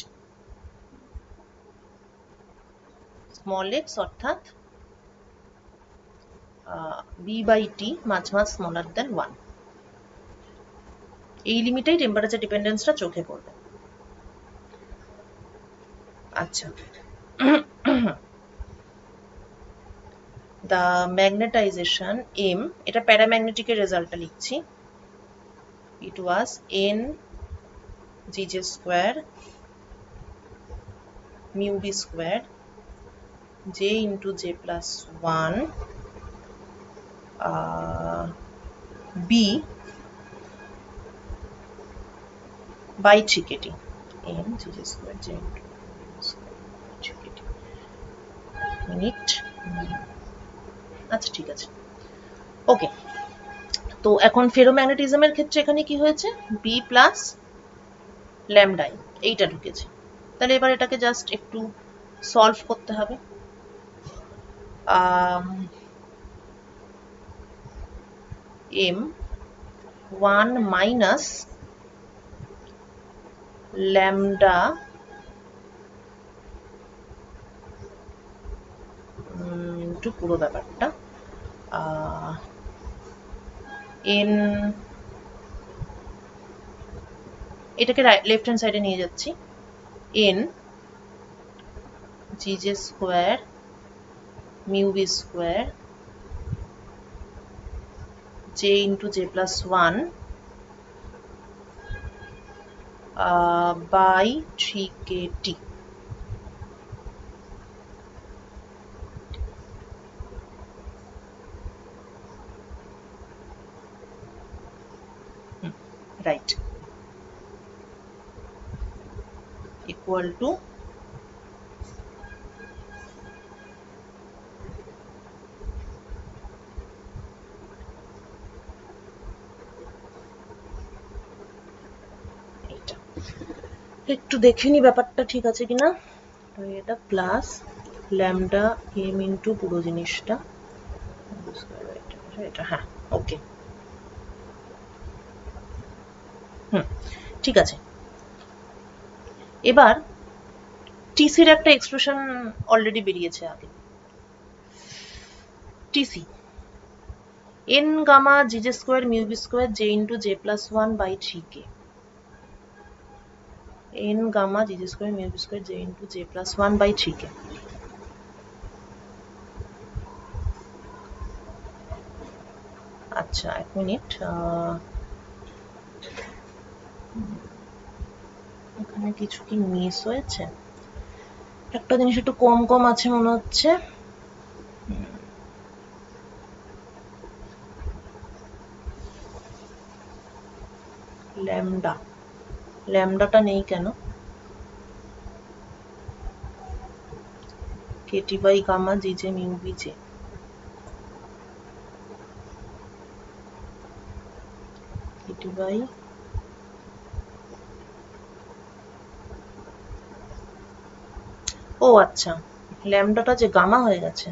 small x অর্থাৎ b by t much smaller than 1. এই লিমিটেই টেম্পারেচার ডিপেন্ডেন্সটা চোখে পড়বে। আচ্ছা, the magnetization m, এটা প্যারাম্যাগনেটিকের রেজাল্টটা লিখছি, it was n gj square mu b square j into j plus 1 b by 3kt, n gj square j into square by 3kt minute. আচ্ছা ঠিক আছে, ওকে। তো এখন ফেরোম্যাগনেটিজমের ক্ষেত্রে এখানে কি হয়েছে, বি প্লাস ল্যামডা এইটা ঢুকেছে। তাহলে এবার এটাকে জাস্ট একটু সলভ করতে হবে। m 1 মাইনাস ল্যামডা একটু পুরো ব্যাপারটা n, এটাকে লেফট হ্যান্ড সাইডে নিয়ে যাচ্ছি, n gj square mu b square j into j plus 1 by 3kt. Right, equal to এটা। একটু দেখে নি ব্যাপারটা ঠিক আছে কিনা। এটা প্লাস ল্যামডা m ইন্টু পুরো জিনিসটা, এটা হ্যাঁ ওকে, ঠিক আছে। এবার টিসির একটা এক্সপ্রেশন অলরেডি বেরিয়েছে আগে, TC n gamma gj square mu b square j into j plus 1 by 3k, n gamma gj square mu b square j into j plus 1 by 3k. আচ্ছা এক মিনিট, এখানে কিছু কি মিস হয়েছে, একটা জিনিস একটু কম কম আছে মনে হচ্ছে। ল্যামডা, ল্যামডাটা নেই কেন, kt by gamma gj mu bj, kt by ও আচ্ছা, ল্যামডাটা যে গামা হয়ে গেছে,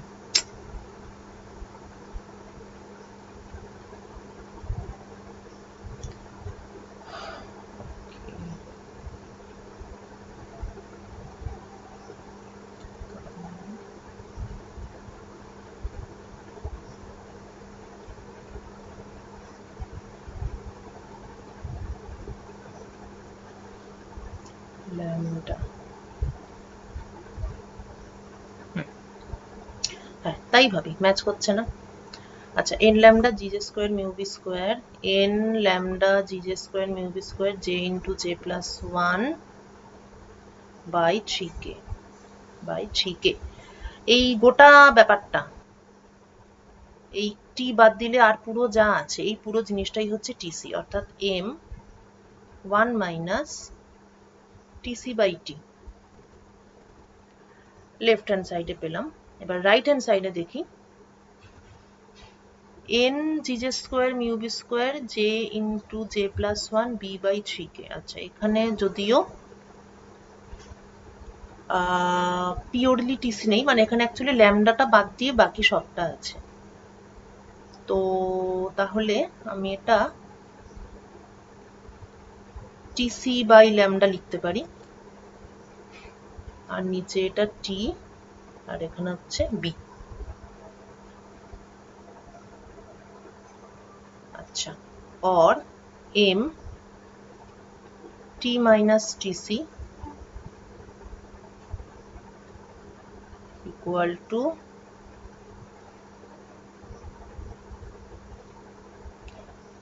ল্যামডা, হ্যাঁ তাই ভাবি, ম্যাচ করছে না। আচ্ছা, n lambda gj square mu b square, n lambda gj square mu b square j into j plus 1 by 3k by 3k, এই গোটা ব্যাপারটা, এই টি বাদ দিলে আর পুরো যা আছে এই পুরো জিনিসটাই হচ্ছে টিসি, অর্থাৎ m 1 minus TC by T left hand সাইডে পেলাম। এবার রাইট হ্যান্ড সাইডে দেখি, n gj square mu b square j into j plus 1 b by 3k। আচ্ছা, এখানে যদিও পিওরলি টিসি নেই, মানে এখানে অ্যাকচুয়ালি ল্যামডাটা বাদ দিয়ে বাকি সবটা আছে। তো তাহলে আমি এটা টিসি বাই ল্যামডা লিখতে পারি, আর নিচে এটা টি আর এখানে হচ্ছে B. or m t minus tc equal to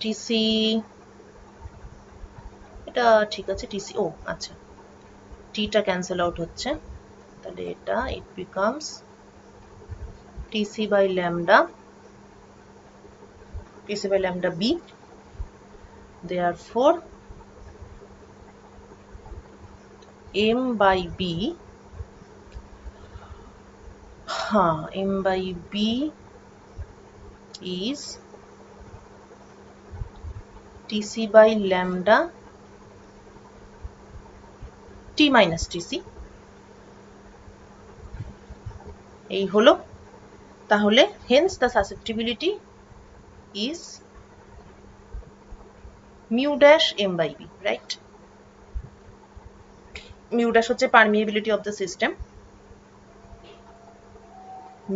tc, এটা ঠিক আছে tc, ও আচ্ছা t টা ক্যান্সেল আউট হচ্ছে, তাহলে এটা it becomes tc by lambda b, therefore m by b, m by b is tc by lambda t minus tc, এই হলো। তাহলে hence the susceptibility is mu dash m by b, right? Mu dash হচ্ছে permeability of the system,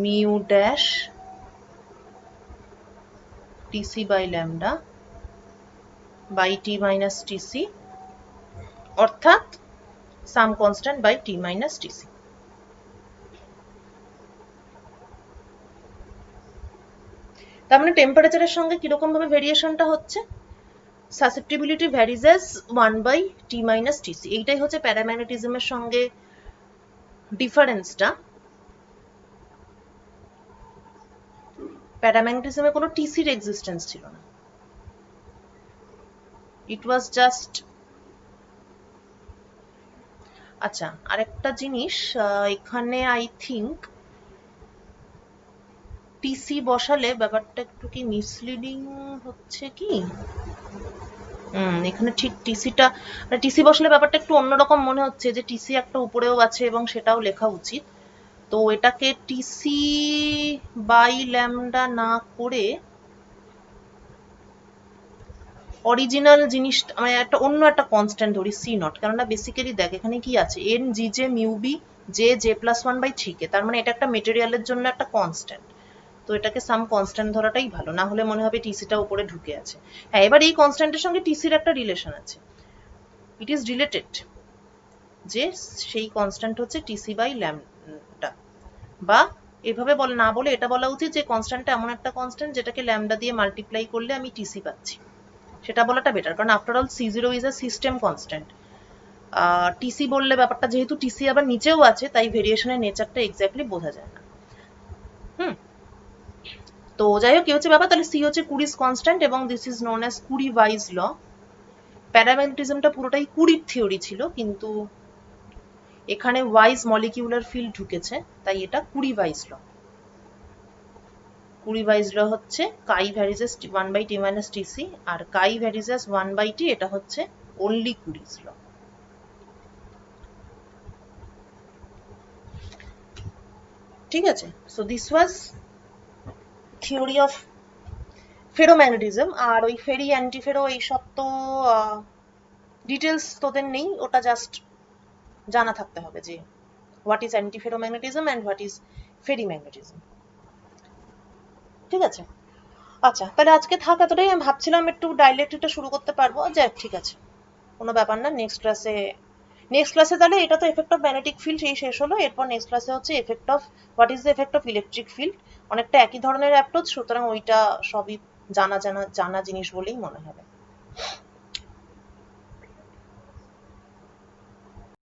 mu dash tc by lambda by t minus tc অর্থাৎ some constant by t minus tc। তার মানে টেম্পারেচারের সঙ্গে কিরকম ভাবে ভেরিয়েশনটা হচ্ছে, susceptibility varies as 1 by T minus TC, এইটাই হচ্ছে প্যারাম্যাগনেটিজমের সঙ্গে ডিফারেন্সটা। প্যারাম্যাগনেটিজমে কোনো টিসির এক্সিস্টেন্স ছিল না, ইট ওয়াজ জাস্ট। আচ্ছা আরেকটা জিনিস, এখানে আই থিঙ্ক টিসি বসালে ব্যাপারটা একটু কি মিসলিডিং হচ্ছে কি, এখানে ঠিক টিসিটা, টিসি বসালে ব্যাপারটা একটু অন্যরকম মনে হচ্ছে, যে টিসি একটা উপরেও আছে এবং সেটাও লেখা উচিত। তো এটাকে টিসি বাই ল্যামডা না করে অরিজিনাল জিনিস মানে একটা অন্য একটা কনস্ট্যান্ট ধরি সি নট, কেননা বেসিক্যালি দেখ এখানে কি আছে N G J mu B J J plus one by three K, তার মানে এটা একটা মেটেরিয়ালের জন্য একটা কনস্ট্যান্ট, তো এটাকে সাম কনস্ট্যান্ট ধরাটাই ভালো, না হলে মনে হবে টিসিটা উপরে ঢুকে আছে। হ্যাঁ এবার এই কনস্ট্যান্টের সঙ্গে টিসির একটা রিলেশন আছে, ইট ইজ রিলেটেড, যে সেই কনস্ট্যান্ট হচ্ছে টিসি বাই ল্যামডা, বা এভাবে না বলে এটা বলা উচিত যে কনস্ট্যান্টটা এমন একটা কনস্ট্যান্ট যেটাকে ল্যামডা দিয়ে মাল্টিপ্লাই করলে আমি টিসি পাচ্ছি, সেটা বলাটা বেটার, কারণ after all C zero is a system constant. TC বললে ব্যাপারটা যেহেতু টিসি আবার নিচেও আছে, তাই ভেরিয়েশনের নেচারটা এক্স্যাক্টলি বোঝা যায় না। তো যাই হোক কি হচ্ছে ব্যাপার, তাহলে সি হচ্ছে কুরিস কনস্ট্যান্ট এবং this is known as Curie Weiss law. প্যারাম্যাগনেটিজমটা পুরোটাই কুরির থিওরি ছিল, কিন্তু এখানে ওয়াইজ মলিকিউলার ফিল্ড ঢুকেছে, তাই এটা কুরি ওয়াইজ ল। কুরি ওয়াইজ ল হচ্ছে chi varies as 1 by T minus TC, আর কাই ভ্যারিজেস 1 বাই টি এটা হচ্ছে ওনলি কুরিজ ল। ঠিক আছে, so this was theory of ferromagnetism. আর ওই ফেরি অ্যান্টিফেরো এইসব তো ডিটেলস তোদের নেই, ওটা জাস্ট জানা থাকতে হবে যে what is antiferromagnetism and what is ferrimagnetism. ঠিক আছে, আচ্ছা তাহলে আজকে থাক এতটাই। আমি ভাবছিলাম একটু ডাইলেক্ট্রিকটা শুরু করতে পারবো, যাক ঠিক আছে কোনো ব্যাপার না। নেক্সট ক্লাসে তাহলে এটা তো এফেক্ট অফ ম্যাগনেটিক ফিল্ড এই শেষ হলো, এরপর নেক্সট ক্লাসে হচ্ছে effect of what is the effect of electric field, অনেকটা একই ধরনের অ্যাপ্রোচ, সুতরাং ওইটা সবই জানা জিনিস বলেই মনে হবে।